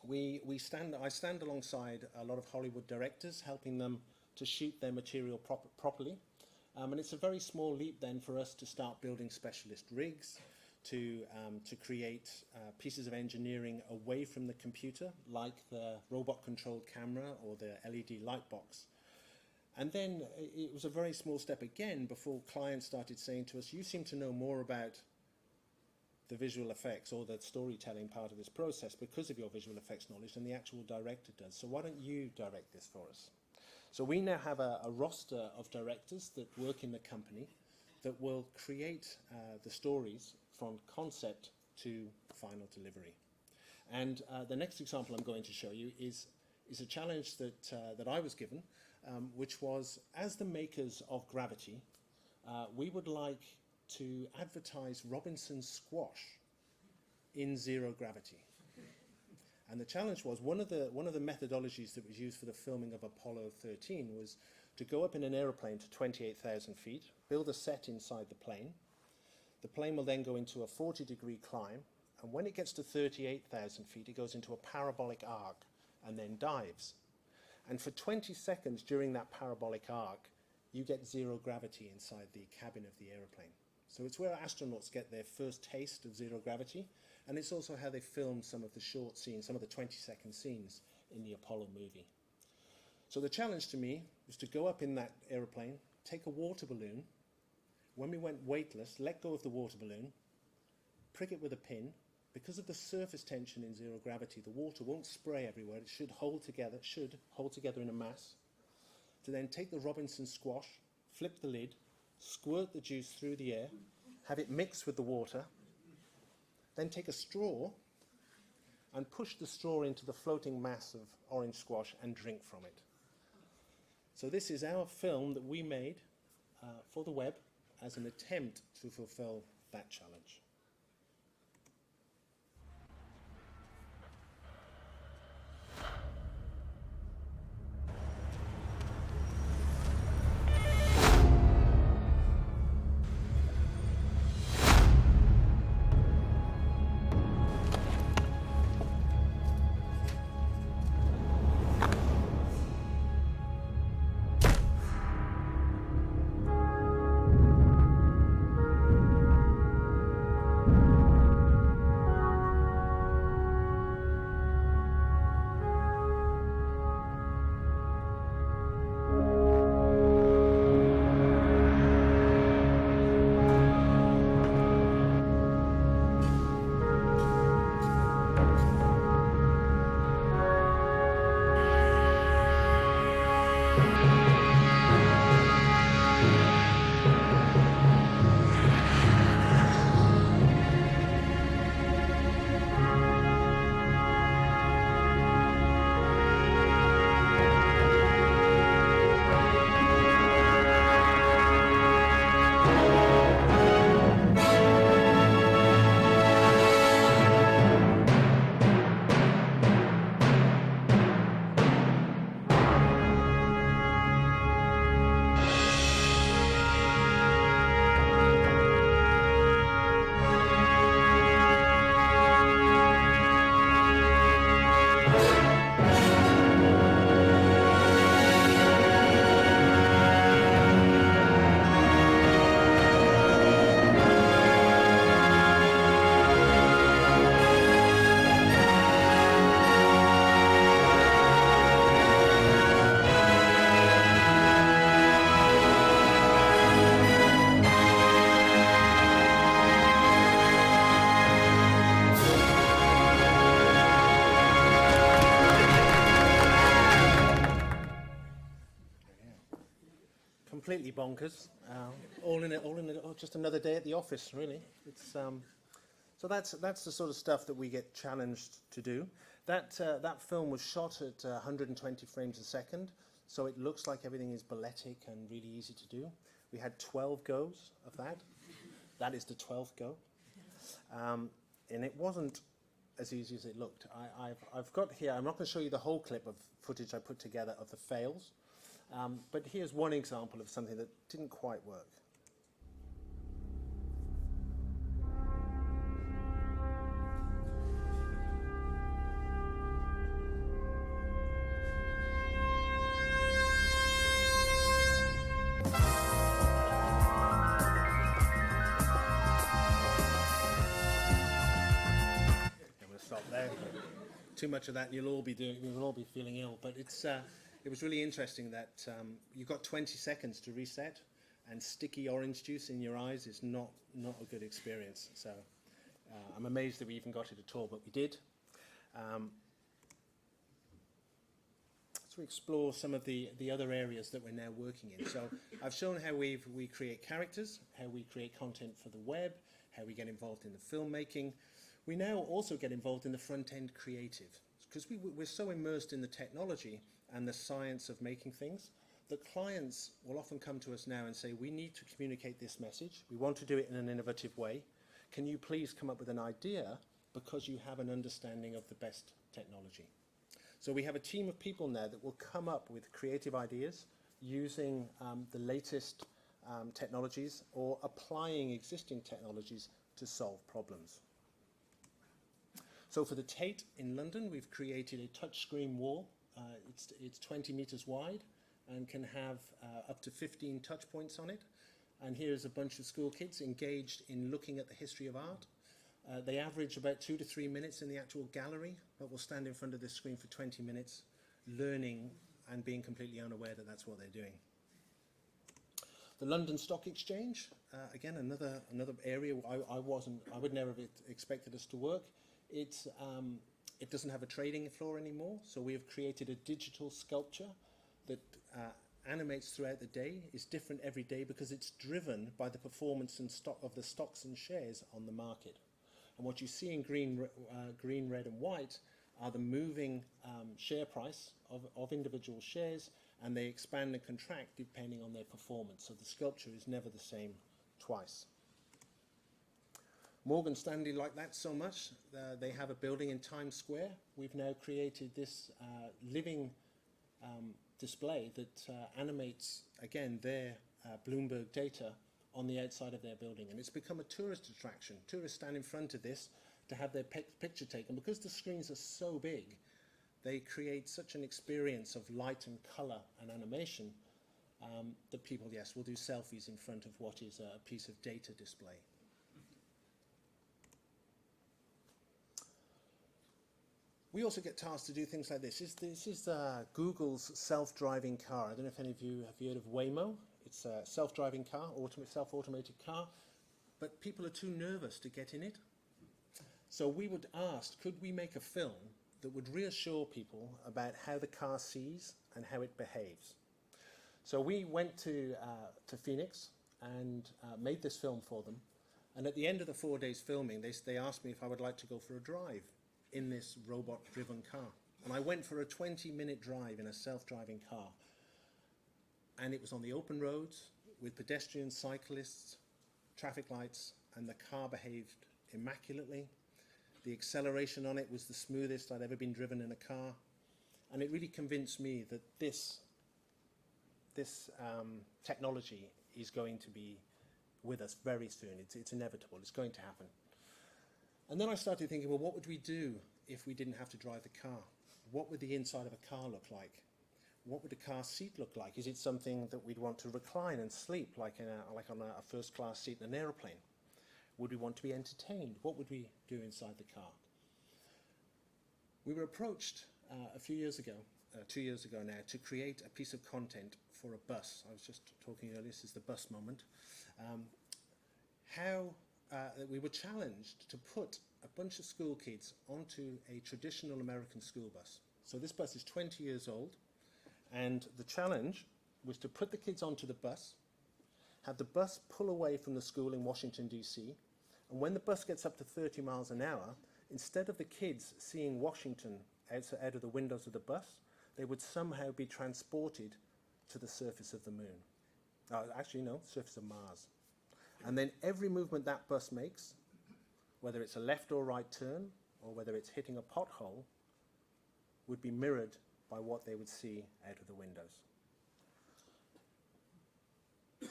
I stand alongside a lot of Hollywood directors, helping them to shoot their material properly. And it's a very small leap then for us to start building specialist rigs, to create pieces of engineering away from the computer, like the robot-controlled camera or the LED light box. And then it was a very small step again before clients started saying to us, you seem to know more about the visual effects or the storytelling part of this process because of your visual effects knowledge than the actual director does. So why don't you direct this for us? So we now have a roster of directors that work in the company that will create the stories from concept to final delivery. And the next example I'm going to show you is a challenge that I was given, which was, as the makers of Gravity, we would like to advertise Robinson's squash in zero gravity. And the challenge was, one of the methodologies that was used for the filming of Apollo 13 was to go up in an aeroplane to 28,000 feet, build a set inside the plane. The plane will then go into a 40-degree climb, and when it gets to 38,000 feet, it goes into a parabolic arc and then dives. And for 20 seconds during that parabolic arc, you get zero gravity inside the cabin of the aeroplane. So it's where astronauts get their first taste of zero gravity, and it's also how they film some of the short scenes, some of the 20-second scenes in the Apollo movie. So the challenge to me was to go up in that aeroplane, take a water balloon. When we went weightless, let go of the water balloon, prick it with a pin. Because of the surface tension in zero gravity, the water won't spray everywhere. It should hold together in a mass. To then take the Robinson squash, flip the lid, squirt the juice through the air, have it mix with the water, then take a straw and push the straw into the floating mass of orange squash and drink from it. So this is our film that we made for the web as an attempt to fulfill that challenge. Completely bonkers. All in it. Just another day at the office, really. It's so that's the sort of stuff that we get challenged to do. That film was shot at 120 frames a second, so it looks like everything is balletic and really easy to do. We had 12 goes of that. That is the 12th go, and it wasn't as easy as it looked. I've got here. I'm not going to show you the whole clip of footage I put together of the fails. But here's one example of something that didn't quite work. I'm going to stop there. Too much of that, you'll all be feeling ill. But it was really interesting that you've got 20 seconds to reset, and sticky orange juice in your eyes is not a good experience. So I'm amazed that we even got it at all, but we did. Let's explore some of the other areas that we're now working in. So I've shown how we create characters, how we create content for the web, how we get involved in the filmmaking. We now also get involved in the front-end creative, because we're so immersed in the technology and the science of making things that clients will often come to us now and say, we need to communicate this message. We want to do it in an innovative way. Can you please come up with an idea because you have an understanding of the best technology? So we have a team of people now that will come up with creative ideas using the latest technologies or applying existing technologies to solve problems. So for the Tate in London, we've created a touchscreen wall. It's 20 meters wide and can have up to 15 touch points on it. And here's a bunch of school kids engaged in looking at the history of art. They average about 2 to 3 minutes in the actual gallery, but will stand in front of this screen for 20 minutes, learning and being completely unaware that that's what they're doing. The London Stock Exchange, again, another area I would never have expected us to work. It doesn't have a trading floor anymore, so we have created a digital sculpture that animates throughout the day, is different every day because it's driven by the performance and stock of the stocks and shares on the market. And what you see in green, red and white are the moving share price of individual shares, and they expand and contract depending on their performance. So the sculpture is never the same twice. Morgan Stanley like that so much. They have a building in Times Square. We've now created this living display that animates, again, their Bloomberg data on the outside of their building. And it's become a tourist attraction. Tourists stand in front of this to have their picture taken. Because the screens are so big, they create such an experience of light and color and animation that people, yes, will do selfies in front of what is a piece of data display. We also get tasked to do things like this. This is Google's self-driving car. I don't know if any of you have heard of Waymo. It's a self-driving car, self-automated car, but people are too nervous to get in it. So we would ask, could we make a film that would reassure people about how the car sees and how it behaves? So we went to Phoenix and made this film for them. And at the end of the 4 days filming, they asked me if I would like to go for a drive in this robot-driven car. And I went for a 20-minute drive in a self-driving car. And it was on the open roads with pedestrians, cyclists, traffic lights, and the car behaved immaculately. The acceleration on it was the smoothest I'd ever been driven in a car. And it really convinced me that this technology is going to be with us very soon. It's inevitable. It's going to happen. And then I started thinking, well, what would we do if we didn't have to drive the car? What would the inside of a car look like? What would a car seat look like? Is it something that we'd want to recline and sleep like on a first-class seat in an airplane? Would we want to be entertained? What would we do inside the car? We were approached a few years ago, 2 years ago now, to create a piece of content for a bus. I was just talking earlier, this is the bus moment. We were challenged to put a bunch of school kids onto a traditional American school bus. So this bus is 20 years old, and the challenge was to put the kids onto the bus, have the bus pull away from the school in Washington, D.C., and when the bus gets up to 30 miles an hour, instead of the kids seeing Washington out of the windows of the bus, they would somehow be transported to the surface of the moon. Actually, no, surface of Mars. And then every movement that bus makes, whether it's a left or right turn, or whether it's hitting a pothole, would be mirrored by what they would see out of the windows. So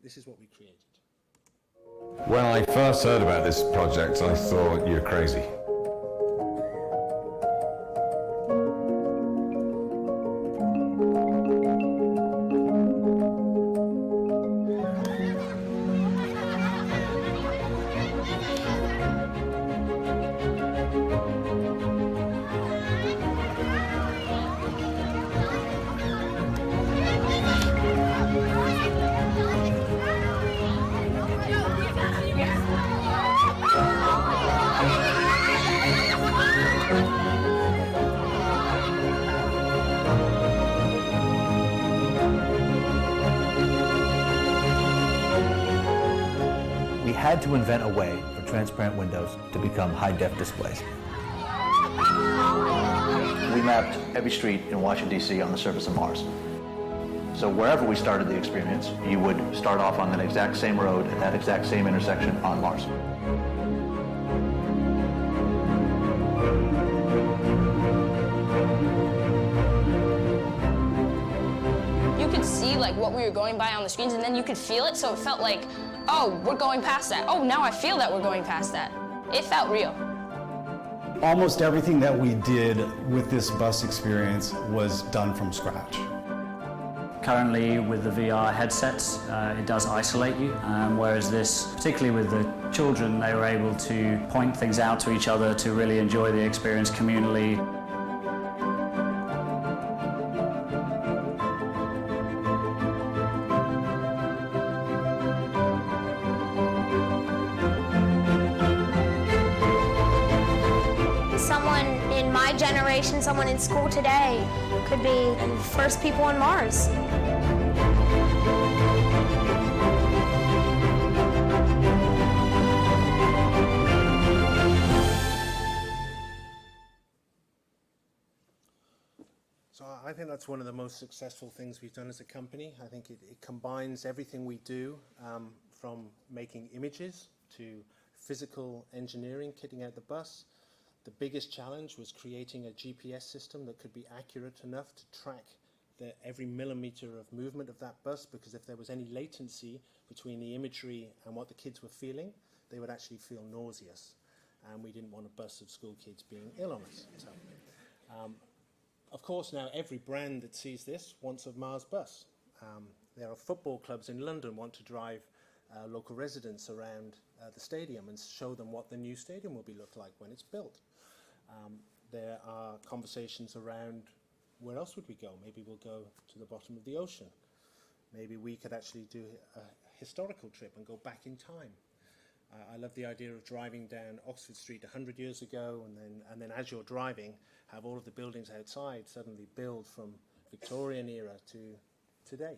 this is what we created. When I first heard about this project, I thought you're crazy. Had to invent a way for transparent windows to become high-def displays. We mapped every street in Washington, D.C. on the surface of Mars. So wherever we started the experience, you would start off on that exact same road at that exact same intersection on Mars. You could see like what we were going by on the screens, and then you could feel it, so it felt like, oh, we're going past that. Oh, now I feel that we're going past that. It felt real. Almost everything that we did with this bus experience was done from scratch. Currently with the VR headsets, it does isolate you, whereas this, particularly with the children, they were able to point things out to each other to really enjoy the experience communally. Someone in my generation, someone in school today, could be the first people on Mars. So I think that's one of the most successful things we've done as a company. I think it combines everything we do, from making images to physical engineering, kitting out the bus. The biggest challenge was creating a GPS system that could be accurate enough to track every millimeter of movement of that bus, because if there was any latency between the imagery and what the kids were feeling, they would actually feel nauseous. And we didn't want a bus of school kids being ill on us. So, of course, now every brand that sees this wants a Mars bus. There are football clubs in London want to drive local residents around the stadium and show them what the new stadium will look like when it's built. There are conversations around where else would we go? Maybe we'll go to the bottom of the ocean. Maybe we could actually do a historical trip and go back in time. I love the idea of driving down Oxford Street 100 years ago, and then as you're driving, have all of the buildings outside suddenly build from Victorian era to today.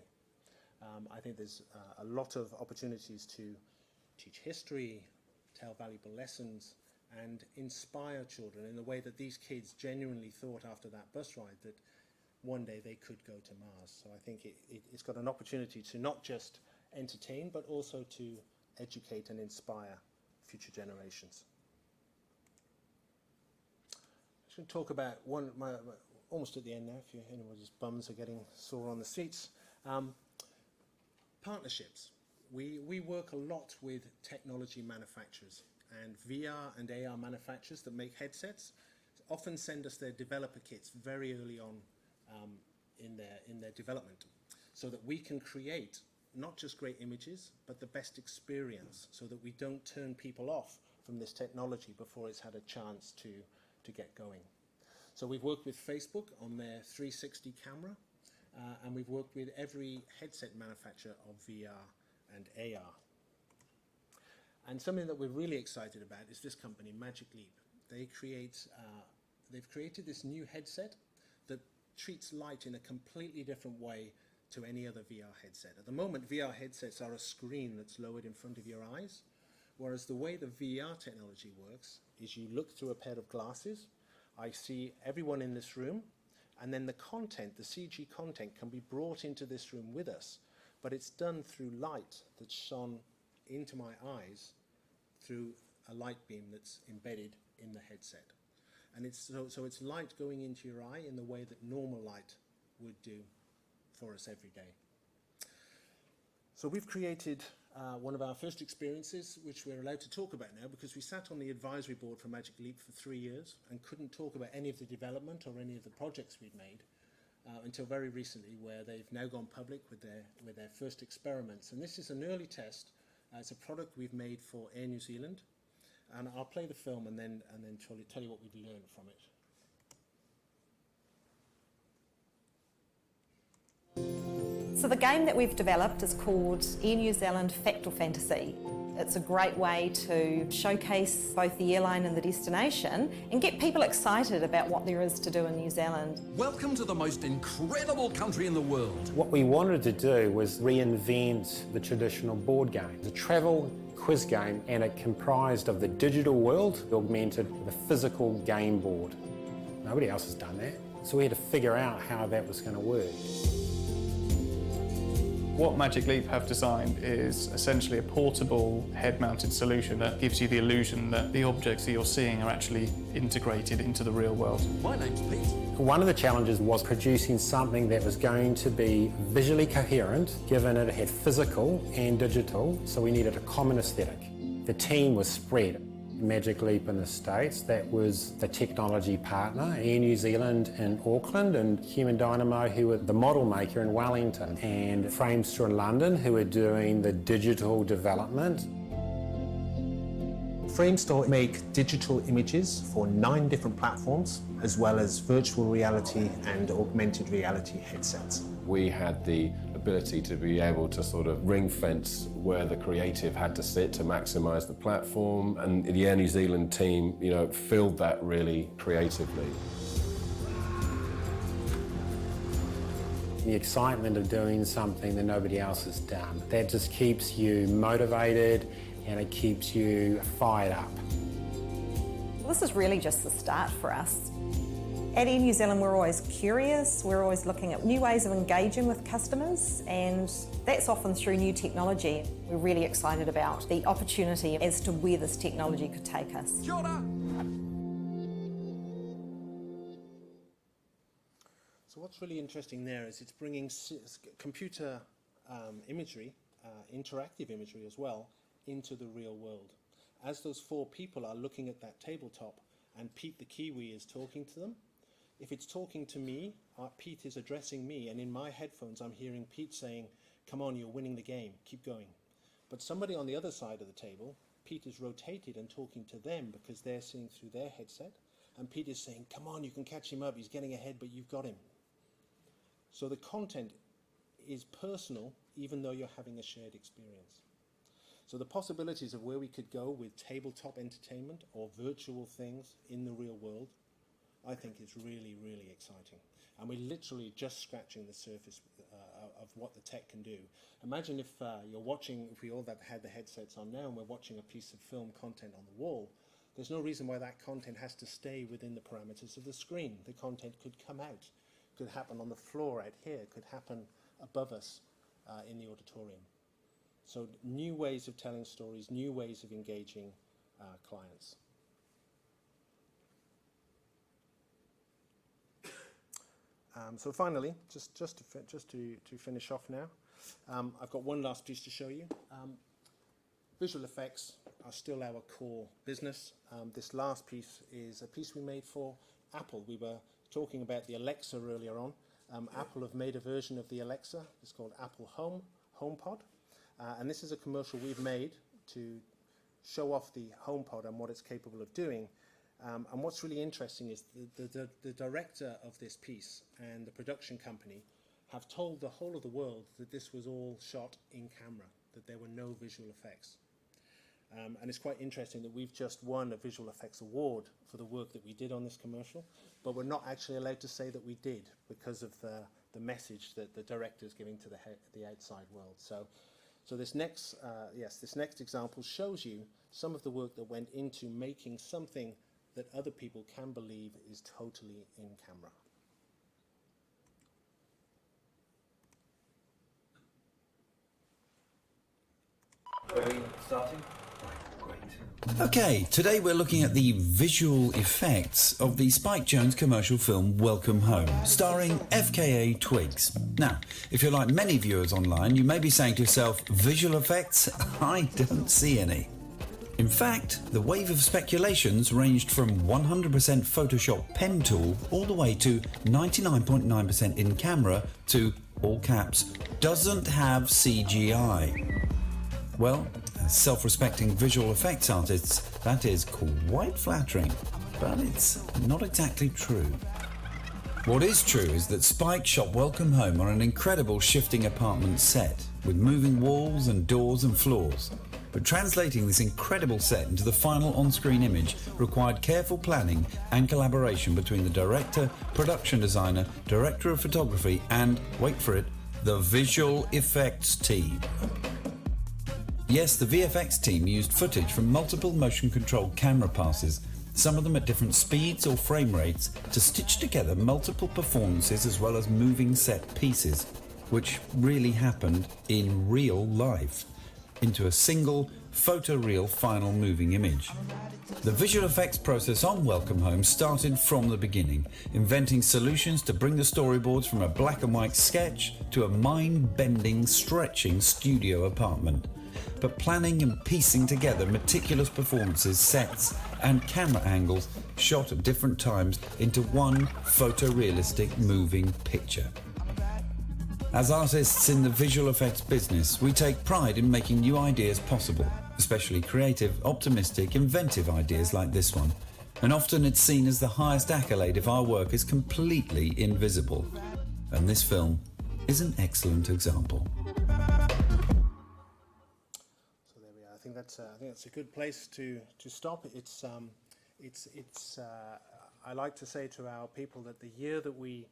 I think there's a lot of opportunities to teach history, tell valuable lessons, and inspire children in the way that these kids genuinely thought after that bus ride that one day they could go to Mars. So I think it's got an opportunity to not just entertain, but also to educate and inspire future generations. I'm going to talk about almost at the end now, if anyone's bums are getting sore on the seats. Partnerships. We work a lot with technology manufacturers, and VR and AR manufacturers that make headsets often send us their developer kits very early on in their development, so that we can create not just great images, but the best experience, so that we don't turn people off from this technology before it's had a chance to get going. So we've worked with Facebook on their 360 camera, and we've worked with every headset manufacturer of VR and AR. And something that we're really excited about is this company, Magic Leap. They've created this new headset that treats light in a completely different way to any other VR headset. At the moment, VR headsets are a screen that's lowered in front of your eyes, whereas the way the VR technology works is you look through a pair of glasses, I see everyone in this room, and then the content, the CG content, can be brought into this room with us, but it's done through light that's shone into my eyes through a light beam that's embedded in the headset. And it's it's light going into your eye in the way that normal light would do for us every day. So we've created one of our first experiences, which we're allowed to talk about now, because we sat on the advisory board for Magic Leap for 3 years and couldn't talk about any of the development or any of the projects we'd made until very recently, where they've now gone public with their first experiments. And this is an early test. It's a product we've made for Air New Zealand, and I'll play the film and then tell you what we've learned from it. So the game that we've developed is called Air New Zealand Fact or Fantasy. It's a great way to showcase both the airline and the destination and get people excited about what there is to do in New Zealand. Welcome to the most incredible country in the world. What we wanted to do was reinvent the traditional board game. It's a travel quiz game, and it comprised of the digital world augmented with a physical game board. Nobody else has done that, so we had to figure out how that was going to work. What Magic Leap have designed is essentially a portable head-mounted solution that gives you the illusion that the objects that you're seeing are actually integrated into the real world. My name's Pete. One of the challenges was producing something that was going to be visually coherent, given it had physical and digital, so we needed a common aesthetic. The team was spread. Magic Leap in the States, that was the technology partner, Air New Zealand in Auckland, and Human Dynamo, who were the model maker in Wellington, and Framestore in London, who were doing the digital development. Framestore make digital images for 9 different platforms, as well as virtual reality and augmented reality headsets. We had the ability to be able to sort of ring fence where the creative had to sit to maximise the platform, and the Air New Zealand team, you know, filled that really creatively. The excitement of doing something that nobody else has done, that just keeps you motivated and it keeps you fired up. Well, this is really just the start for us. At Air New Zealand, we're always curious, we're always looking at new ways of engaging with customers, and that's often through new technology. We're really excited about the opportunity as to where this technology could take us. So what's really interesting there is it's bringing computer imagery, interactive imagery as well, into the real world. As those 4 people are looking at that tabletop and Pete the Kiwi is talking to them, if it's talking to me, Pete is addressing me, and in my headphones I'm hearing Pete saying, "Come on, you're winning the game, keep going." But somebody on the other side of the table, Pete is rotated and talking to them because they're seeing through their headset, and Pete is saying, "Come on, you can catch him up, he's getting ahead, but you've got him." So the content is personal, even though you're having a shared experience. So the possibilities of where we could go with tabletop entertainment or virtual things in the real world, I think is really, really exciting. And we're literally just scratching the surface of what the tech can do. Imagine if you're watching, if we all had the headsets on now and we're watching a piece of film content on the wall, there's no reason why that content has to stay within the parameters of the screen. The content could come out, could happen on the floor out here, could happen above us in the auditorium. So new ways of telling stories, new ways of engaging clients. So finally, just to finish off now, I've got one last piece to show you. Visual effects are still our core business. This last piece is a piece we made for Apple. We were talking about the Alexa earlier on. Apple have made a version of the Alexa. It's called Apple HomePod. And this is a commercial we've made to show off the HomePod and what it's capable of doing. And what's really interesting is the director of this piece and the production company have told the whole of the world that this was all shot in camera, that there were no visual effects. And it's quite interesting that we've just won a visual effects award for the work that we did on this commercial, but we're not actually allowed to say that we did because of the message that the director is giving to the outside world. So this next example shows you some of the work that went into making something that other people can believe is totally in camera. Are we starting? Great. Okay, today we're looking at the visual effects of the Spike Jonze commercial film Welcome Home, starring FKA Twigs. Now, if you're like many viewers online, you may be saying to yourself, visual effects? I don't see any. In fact, the wave of speculations ranged from 100% Photoshop pen tool all the way to 99.9% in camera to, all caps, doesn't have CGI. Well, as self-respecting visual effects artists, that is quite flattering, but it's not exactly true. What is true is that Spike shot Welcome Home on an incredible shifting apartment set, with moving walls and doors and floors. But translating this incredible set into the final on-screen image required careful planning and collaboration between the director, production designer, director of photography and, wait for it, the visual effects team. Yes, the VFX team used footage from multiple motion-controlled camera passes, some of them at different speeds or frame rates, to stitch together multiple performances as well as moving set pieces, which really happened in real life. into a single photoreal final moving image. The visual effects process on Welcome Home started from the beginning, inventing solutions to bring the storyboards from a black and white sketch to a mind-bending, stretching studio apartment. But planning and piecing together meticulous performances, sets and camera angles shot at different times into one photorealistic moving picture. As artists in the visual effects business, we take pride in making new ideas possible, especially creative, optimistic, inventive ideas like this one. And often it's seen as the highest accolade if our work is completely invisible. And this film is an excellent example. So there we are. I think that's a good place to stop. I like to say to our people that the year that we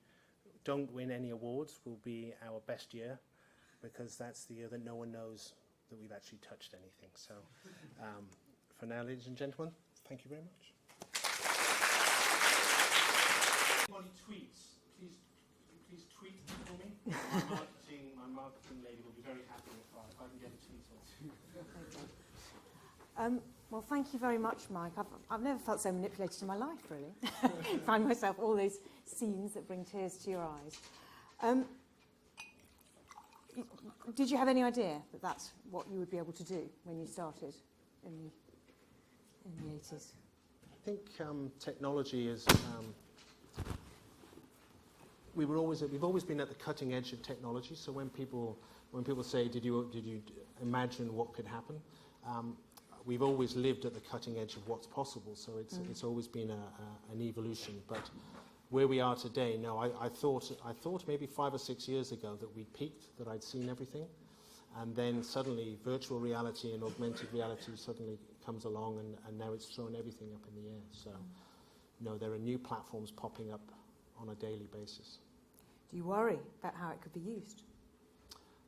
don't win any awards will be our best year, because that's the year that no one knows that we've actually touched anything. So for now, ladies and gentlemen, thank you very much. Anybody tweets, please tweet for me. My marketing lady will be very happy if I can get a tweet or two. Well, thank you very much, Mike. I've never felt so manipulated in my life, really. Find myself all those scenes that bring tears to your eyes. Did you have any idea that that's what you would be able to do when you started in the 80s? I think technology is. We've always been at the cutting edge of technology. So when people say, "Did you imagine what could happen?" We've always lived at the cutting edge of what's possible, so it's always been an evolution. But where we are today, no, I thought maybe 5 or 6 years ago that we'd peaked, that I'd seen everything, and then suddenly virtual reality and augmented reality suddenly comes along, and now it's thrown everything up in the air. So, no, there are new platforms popping up on a daily basis. Do you worry about how it could be used?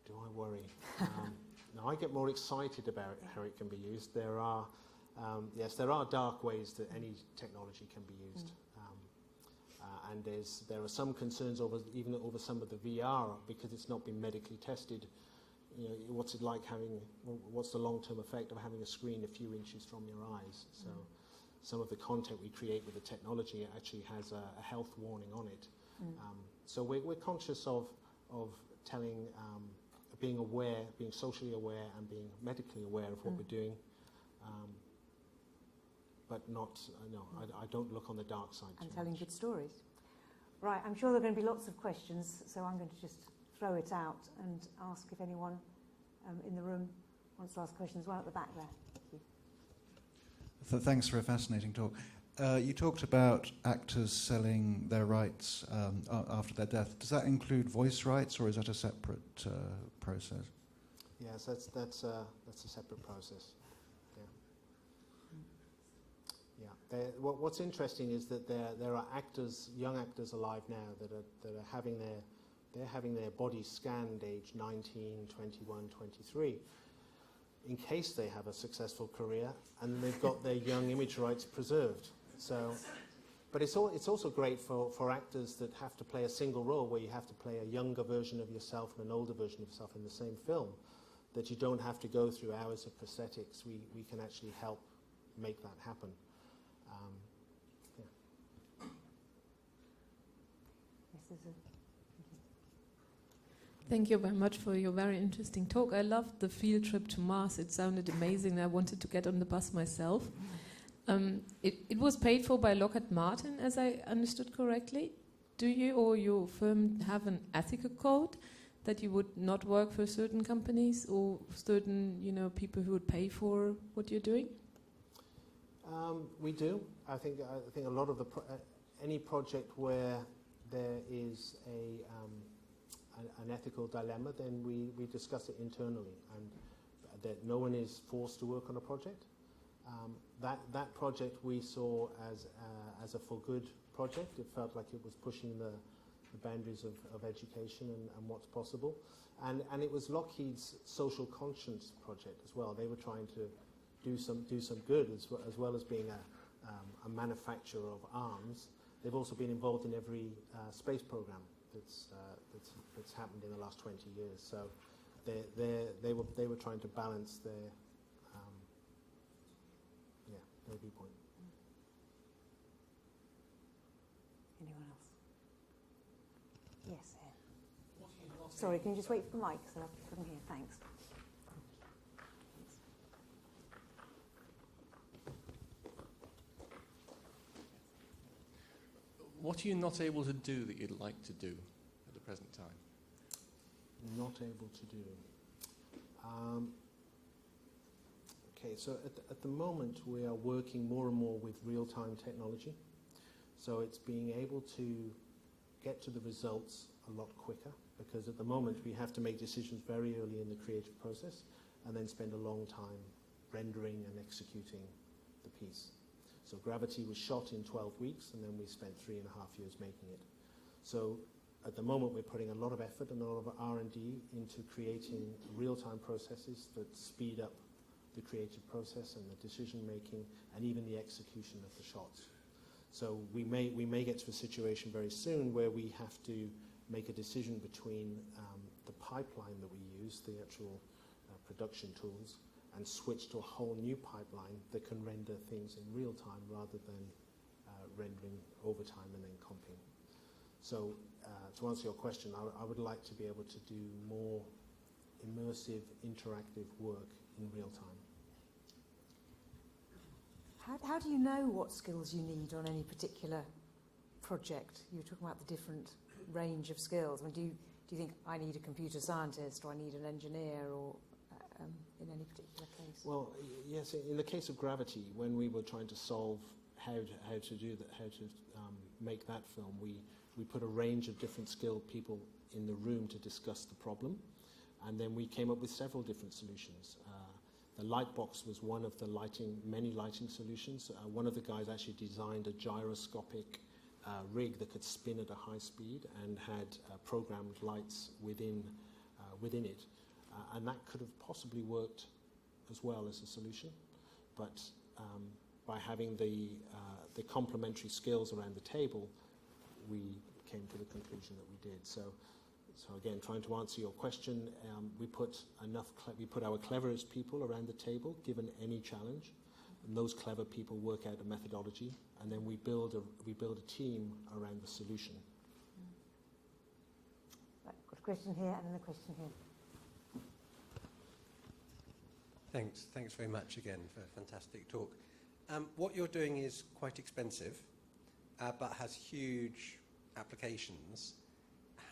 Do I worry? No, I get more excited about how it can be used. There are dark ways that any technology can be used, and there are some concerns over some of the VR, because it's not been medically tested. You know, what's it like what's the long-term effect of having a screen a few inches from your eyes? So, some of the content we create with the technology actually has a health warning on it. So we're conscious of telling. Being aware, being socially aware, and being medically aware of what we're doing, but not. No, I don't look on the dark side. And telling good stories. Right, I'm sure there are going to be lots of questions, so I'm going to just throw it out and ask if anyone in the room wants to ask questions. One at the back there. Thank you. Thanks for a fascinating talk. You talked about actors selling their rights after their death. Does that include voice rights, or is that a separate process? Yes, that's a separate process. Yeah. What's interesting is that there are young actors alive now that are having their bodies scanned age 19, 21, 23. In case they have a successful career, and they've got their young image rights preserved. So, but it's also great for actors that have to play a single role, where you have to play a younger version of yourself and an older version of yourself in the same film, that you don't have to go through hours of prosthetics. We can actually help make that happen. Thank you very much for your very interesting talk. I loved the field trip to Mars. It sounded amazing. I wanted to get on the bus myself. It was paid for by Lockheed Martin, as I understood correctly. Do you or your firm have an ethical code that you would not work for certain companies or certain, people who would pay for what you're doing? We do. I think a lot of any project where there is an ethical dilemma, then we discuss it internally, and that no one is forced to work on a project. That project we saw as a for good project. It felt like it was pushing the boundaries of education and what's possible, and it was Lockheed's social conscience project as well. They were trying to do some good as well as being a manufacturer of arms. They've also been involved in every space program that's happened in the last 20 years. So they were trying to balance their viewpoint. Anyone else? Yes. Sorry, can you just wait for the mic so I can hear? Thanks. What are you not able to do that you'd like to do at the present time? Not able to do. Okay, so at the moment we are working more and more with real-time technology. So it's being able to get to the results a lot quicker, because at the moment we have to make decisions very early in the creative process and then spend a long time rendering and executing the piece. So Gravity was shot in 12 weeks and then we spent 3.5 years making it. So at the moment we're putting a lot of effort and a lot of R&D into creating real-time processes that speed up the creative process and the decision making and even the execution of the shots. So we may get to a situation very soon where we have to make a decision between the pipeline that we use, the actual production tools, and switch to a whole new pipeline that can render things in real time rather than rendering over time and then comping. So to answer your question, I would like to be able to do more immersive, interactive work in real time. How do you know what skills you need on any particular project? You were talking about the different range of skills. I mean, do you think I need a computer scientist or I need an engineer or in any particular case? Well, yes, in the case of Gravity, when we were trying to solve how to do that, how to make that film, we put a range of different skilled people in the room to discuss the problem, and then we came up with several different solutions. The light box was one of the many lighting solutions. One of the guys actually designed a gyroscopic rig that could spin at a high speed and had programmed lights within it. And that could have possibly worked as well as a solution. But by having the complementary skills around the table, we came to the conclusion that we did. So again, trying to answer your question, we put our cleverest people around the table, given any challenge, and those clever people work out a methodology, and then we build a team around the solution. Right, got a question here and then a question here. Thanks very much again for a fantastic talk. What you're doing is quite expensive, but has huge applications.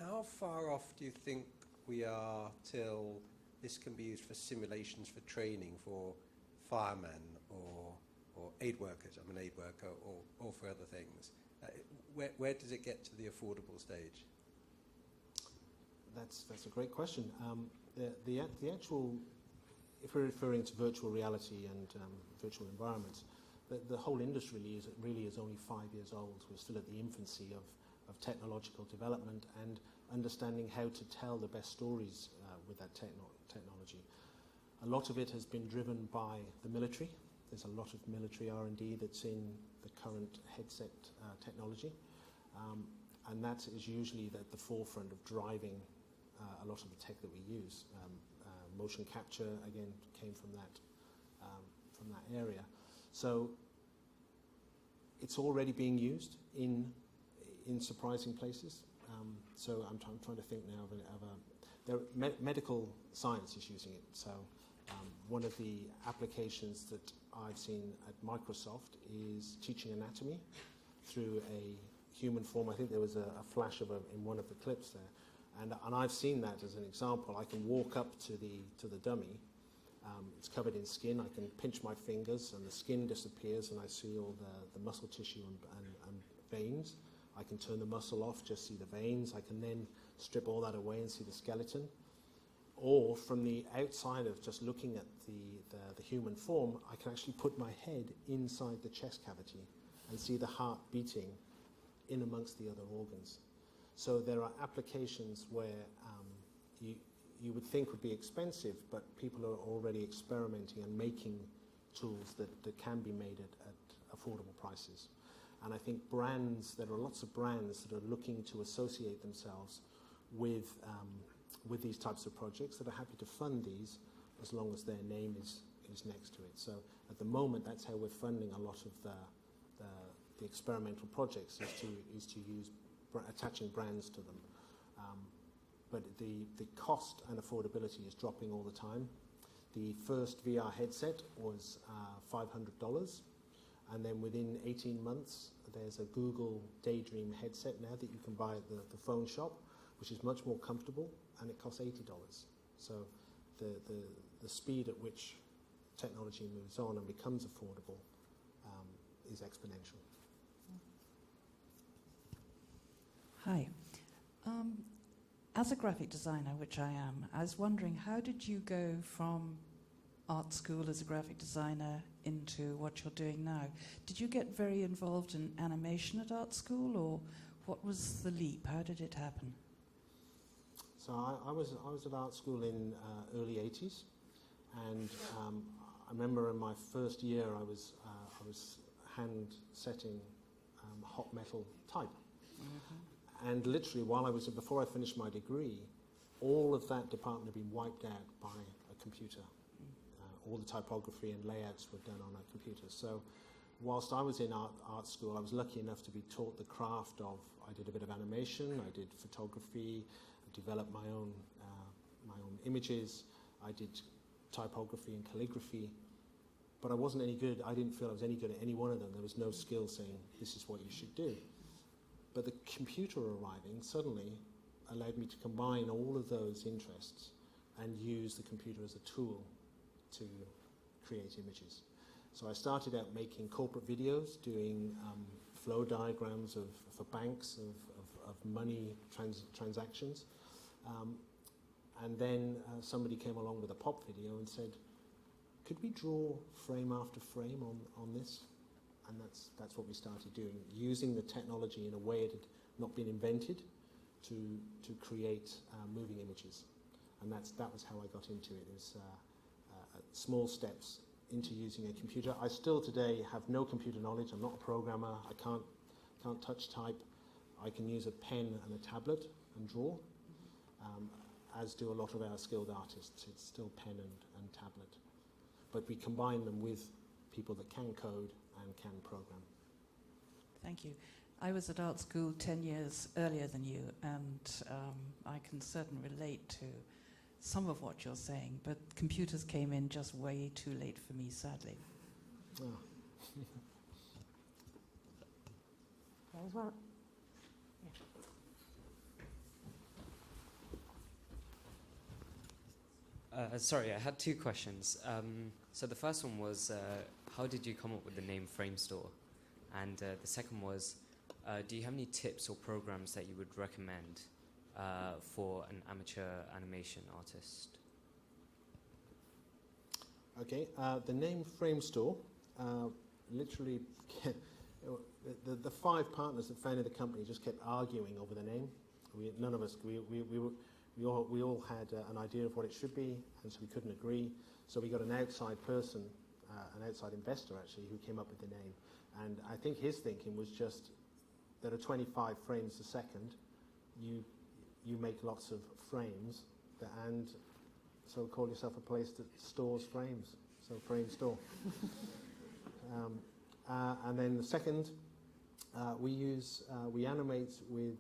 How far off do you think we are till this can be used for simulations for training for firemen or aid workers? I'm an aid worker, or for other things. Where does it get to the affordable stage? That's a great question. The actual, if we're referring to virtual reality and virtual environments, the whole industry really is only 5 years old. We're still at the infancy of technological development and understanding how to tell the best stories with that technology. A lot of it has been driven by the military. There's a lot of military R&D that's in the current headset technology, and that is usually at the forefront of driving a lot of the tech that we use. Motion capture, again, came from that area. So it's already being used in surprising places. So I'm trying to think now of medical science is using it. So one of the applications that I've seen at Microsoft is teaching anatomy through a human form. I think there was a flash of in one of the clips there, and I've seen that as an example. I can walk up to the dummy. It's covered in skin. I can pinch my fingers and the skin disappears and I see all the muscle tissue and veins. I can turn the muscle off, just see the veins. I can then strip all that away and see the skeleton. Or from the outside of just looking at the human form, I can actually put my head inside the chest cavity and see the heart beating in amongst the other organs. So there are applications where you would think would be expensive, but people are already experimenting and making tools that can be made at affordable prices. And I think there are lots of brands that are looking to associate themselves with with these types of projects that are happy to fund these as long as their name is next to it. So at the moment, that's how we're funding a lot of the experimental projects, is to use attaching brands to them. But the cost and affordability is dropping all the time. The first VR headset was $500, and then within 18 months, there's a Google Daydream headset now that you can buy at the phone shop, which is much more comfortable, and it costs $80. So the speed at which technology moves on and becomes affordable is exponential. Hi. As a graphic designer, which I am, I was wondering, how did you go from art school as a graphic designer into what you're doing now? Did you get very involved in animation at art school, or what was the leap? How did it happen? So I was at art school in early 80s, and I remember in my first year I was hand setting hot metal type. Mm-hmm. And literally, before I finished my degree, all of that department had been wiped out by a computer. All the typography and layouts were done on a computer. So whilst I was in art school, I was lucky enough to be taught the craft of, I did a bit of animation, I did photography, I developed my own images, I did typography and calligraphy, but I wasn't any good. I didn't feel I was any good at any one of them. There was no skill saying, this is what you should do. But the computer arriving suddenly allowed me to combine all of those interests and use the computer as a tool to create images. So I started out making corporate videos, doing flow diagrams for banks of money transactions. And then somebody came along with a pop video and said, could we draw frame after frame on this? And that's what we started doing, using the technology in a way it had not been invented to create moving images. And that was how I got into it. It was small steps into using a computer. I still today have no computer knowledge. I'm not a programmer. I can't touch type. I can use a pen and a tablet and draw, as do a lot of our skilled artists. It's still pen and tablet. But we combine them with people that can code and can program. Thank you. I was at art school 10 years earlier than you, and I can certainly relate to some of what you're saying, but computers came in just way too late for me, sadly. Oh. As well. Sorry, I had two questions. So the first one was, how did you come up with the name Framestore? And the second was, do you have any tips or programs that you would recommend for an amateur animation artist? Okay, the name Framestore, literally, the five partners that founded the company just kept arguing over the name. None of us, we all had an idea of what it should be, and so we couldn't agree. So we got an outside person, an outside investor actually, who came up with the name. And I think his thinking was just, there are 25 frames a second, you make lots of frames, and so call yourself a place that stores frames, so Framestore. And then the second, we animate with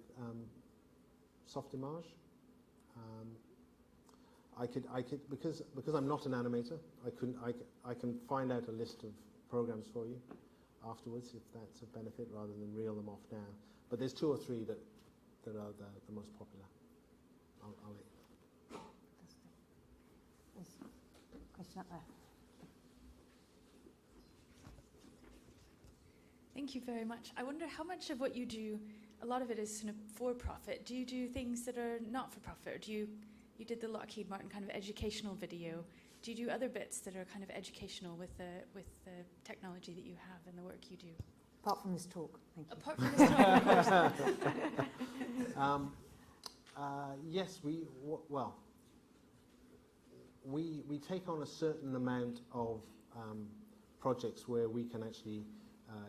Softimage. I could because I'm not an animator, I can find out a list of programs for you afterwards if that's a benefit, rather than reel them off now. But there's two or three that are the most popular. I'll let you. There's a question up there. Thank you very much. I wonder how much of what you do, a lot of it is kind of for profit. Do you do things that are not for profit? Or you did the Lockheed Martin kind of educational video. Do you do other bits that are kind of educational with the technology that you have and the work you do? Apart from this talk, thank you. Apart from this talk, of course. Yes, we take on a certain amount of projects where we can actually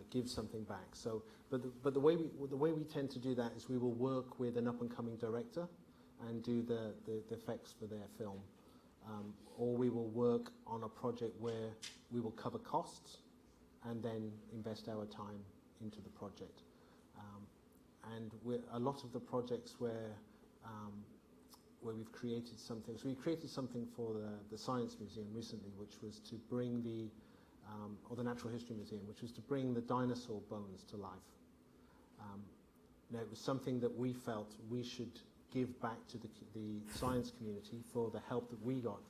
give something back. So, but the way we tend to do that is we will work with an up and coming director and do the effects for their film. Or we will work on a project where we will cover costs and then invest our time into the project. And a lot of the projects where we've created something, so we created something for the Science Museum recently, which was to bring or the Natural History Museum, which was to bring the dinosaur bones to life. Now, it was something that we felt we should give back to the science community for the help that we got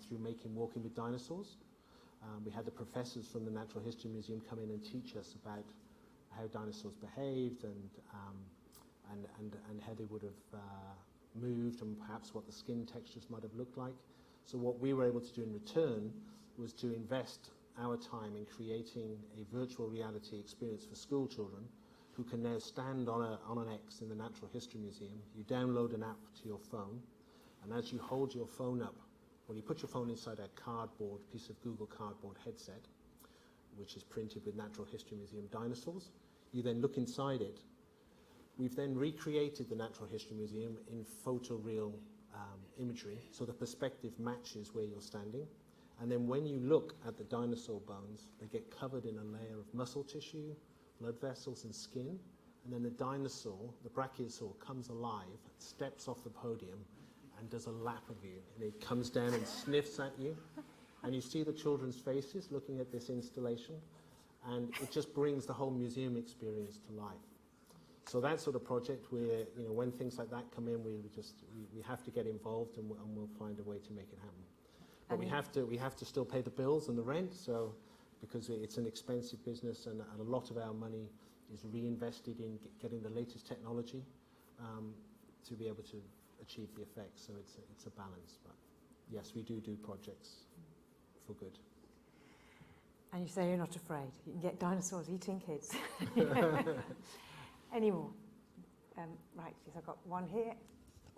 through making Walking with Dinosaurs. We had the professors from the Natural History Museum come in and teach us about how dinosaurs behaved and how they would have moved and perhaps what the skin textures might have looked like. So what we were able to do in return was to invest our time in creating a virtual reality experience for school children who can now stand on an X in the Natural History Museum. You download an app to your phone, and as you hold your phone up, well, you put your phone inside a piece of Google Cardboard headset, which is printed with Natural History Museum dinosaurs. You then look inside it. We've then recreated the Natural History Museum in photoreal imagery, so the perspective matches where you're standing. And then when you look at the dinosaur bones, they get covered in a layer of muscle tissue, blood vessels and skin, and then the dinosaur, the brachiosaur, comes alive, steps off the podium and does a lap of you, and it comes down and sniffs at you, and you see the children's faces looking at this installation, and it just brings the whole museum experience to life. So that sort of project where, when things like that come in, we have to get involved, and we'll find a way to make it happen. But we have to still pay the bills and the rent, so because it's an expensive business, and a lot of our money is reinvested in getting the latest technology to be able to achieve the effects. So it's a balance. But yes, we do projects for good. And you say you're not afraid. You can get dinosaurs eating kids. Any more? Right, yes, I've got one here,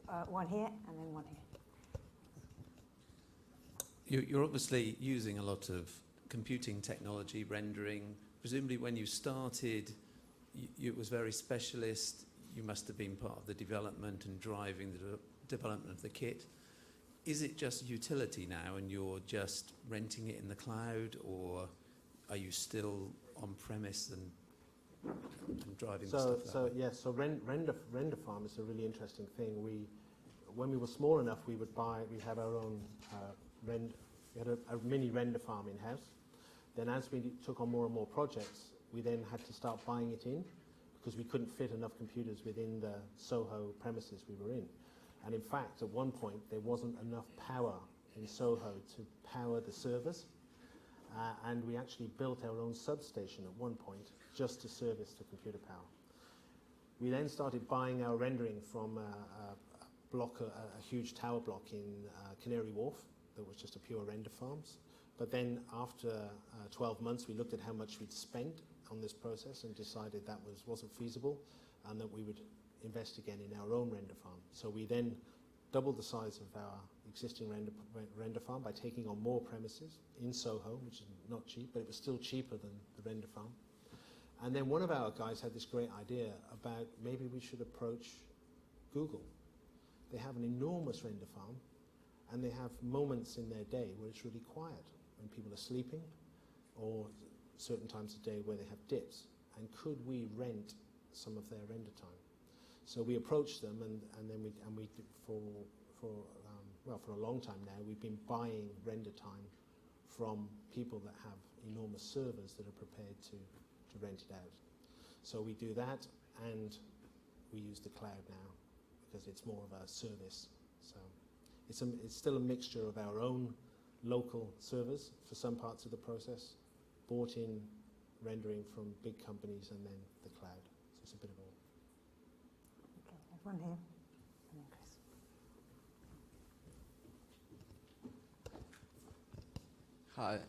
and then one here. You're obviously using a lot of computing technology, rendering. Presumably when you started, it was very specialist. You must have been part of the development and driving the development of the kit. Is it just utility now and you're just renting it in the cloud, or are you still on premise and driving the stuff? So render farm is a really interesting thing. When we were small enough, we had our own we had a mini render farm in-house. Then as we took on more and more projects, we then had to start buying it in because we couldn't fit enough computers within the Soho premises we were in. And in fact, at one point, there wasn't enough power in Soho to power the servers. And we actually built our own substation at one point just to service the computer power. We then started buying our rendering from a huge tower block in Canary Wharf that was just a pure render farms. But then after 12 months, we looked at how much we'd spent on this process and decided that wasn't feasible, and that we would invest again in our own render farm. So we then doubled the size of our existing render farm by taking on more premises in Soho, which is not cheap, but it was still cheaper than the render farm. And then one of our guys had this great idea about maybe we should approach Google. They have an enormous render farm, and they have moments in their day where it's really quiet, when people are sleeping, or certain times of day where they have dips. And could we rent some of their render time? So we approached them, and then we for a long time now, we've been buying render time from people that have enormous servers that are prepared to rent it out. So we do that, and we use the cloud now because it's more of a service. So it's still a mixture of our own local servers for some parts of the process, bought in rendering from big companies, and then the cloud. So it's a bit of all. Okay, there's one here, and then Chris. Hi.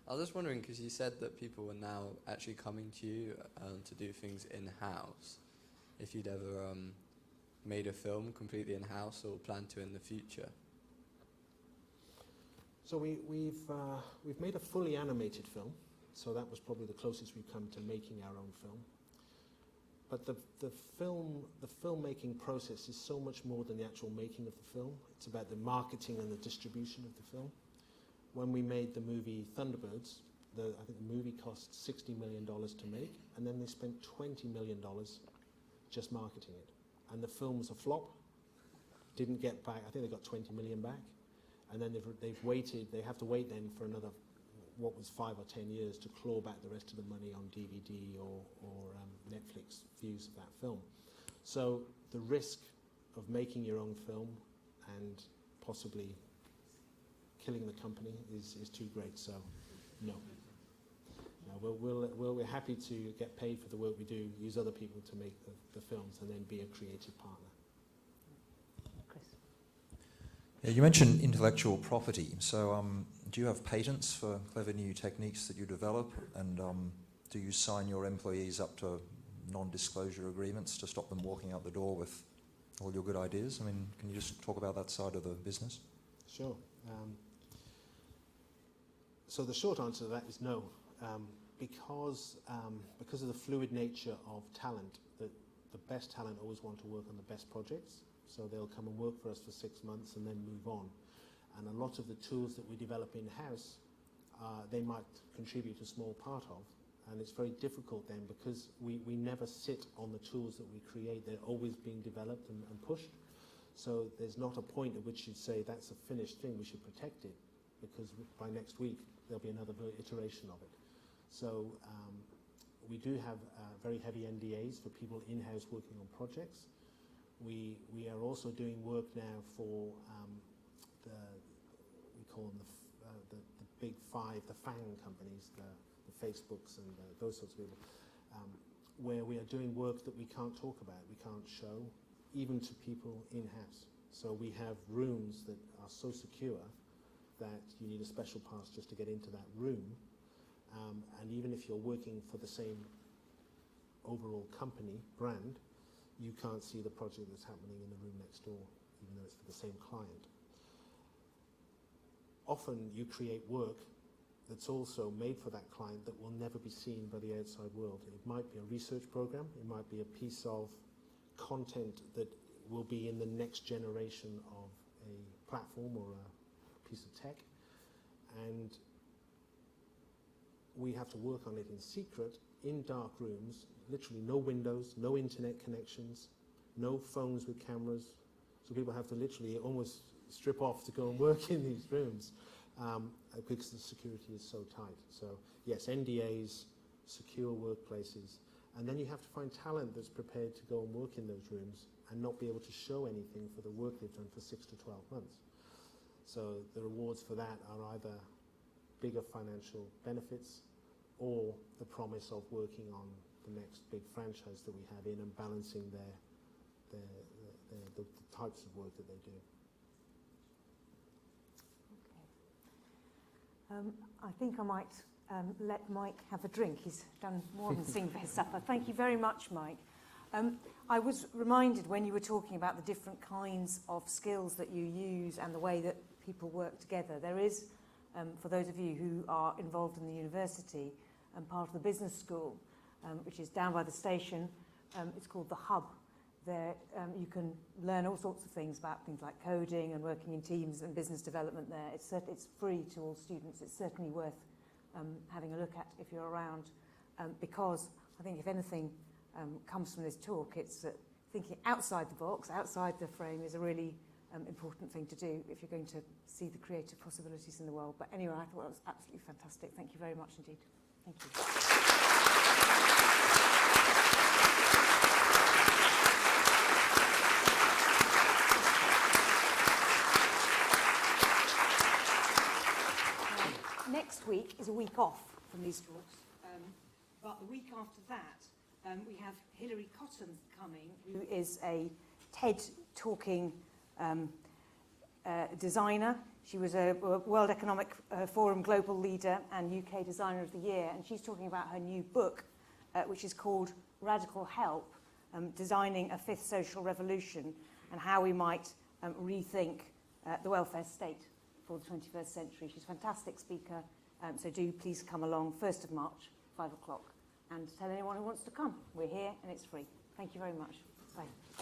I was just wondering, because you said that people are now actually coming to you to do things in-house, if you'd ever made a film completely in-house or plan to in the future. So we've made a fully animated film, so that was probably the closest we've come to making our own film. But the filmmaking process is so much more than the actual making of the film. It's about the marketing and the distribution of the film. When we made the movie Thunderbirds, I think the movie cost $60 million to make, and then they spent $20 million just marketing it. And the film was a flop, didn't get back, I think they got 20 million back, and then they have to wait then for another, what was 5 or 10 years to claw back the rest of the money on DVD or Netflix views of that film. So the risk of making your own film and possibly killing the company is too great, so no. We're happy to get paid for the work we do, use other people to make the films, and then be a creative partner. Chris. Yeah, you mentioned intellectual property. So do you have patents for clever new techniques that you develop? And do you sign your employees up to non-disclosure agreements to stop them walking out the door with all your good ideas? I mean, can you just talk about that side of the business? Sure. So the short answer to that is no. Because of the fluid nature of talent, the best talent always want to work on the best projects. So they'll come and work for us for 6 months and then move on. And a lot of the tools that we develop in-house, they might contribute a small part of. And it's very difficult then because we never sit on the tools that we create. They're always being developed and pushed. So there's not a point at which you'd say that's a finished thing, we should protect it, because by next week there'll be another iteration of it. So we do have very heavy NDAs for people in-house working on projects. We are also doing work now for we call them the big five, the FANG companies, the Facebooks and those sorts of people, where we are doing work that we can't talk about, we can't show, even to people in-house. So we have rooms that are so secure that you need a special pass just to get into that room. And even if you're working for the same overall company, brand, you can't see the project that's happening in the room next door, even though it's for the same client. Often you create work that's also made for that client that will never be seen by the outside world. It might be a research program, it might be a piece of content that will be in the next generation of a platform or a piece of tech. And we have to work on it in secret, in dark rooms, literally no windows, no internet connections, no phones with cameras. So people have to literally almost strip off to go and work in these rooms because the security is so tight. So yes, NDAs, secure workplaces, and then you have to find talent that's prepared to go and work in those rooms and not be able to show anything for the work they've done for 6 to 12 months. So the rewards for that are either bigger financial benefits or the promise of working on the next big franchise that we have in and balancing the types of work that they do. Okay. I think I might let Mike have a drink. He's done more than sing for his supper. Thank you very much, Mike. I was reminded when you were talking about the different kinds of skills that you use and the way that people work together. There is, for those of you who are involved in the university and part of the business school, which is down by the station, it's called the Hub. There you can learn all sorts of things about things like coding and working in teams and business development there. It's free to all students. It's certainly worth having a look at if you're around, because I think if anything comes from this talk, it's that thinking outside the box, outside the frame is a really important thing to do if you're going to see the creative possibilities in the world. But anyway, I thought that was absolutely fantastic. Thank you very much indeed. Thank you. Next week is a week off from these talks, but the week after that we have Hilary Cotton coming, who is a TED talking designer. She was a World Economic Forum Global Leader and UK Designer of the Year, and she's talking about her new book, which is called Radical Help, Designing a Fifth Social Revolution, and how we might rethink the welfare state for the 21st century. She's a fantastic speaker, so do please come along, 1st of March, 5 o'clock. and tell anyone who wants to come. We're here and it's free. Thank you very much. Bye.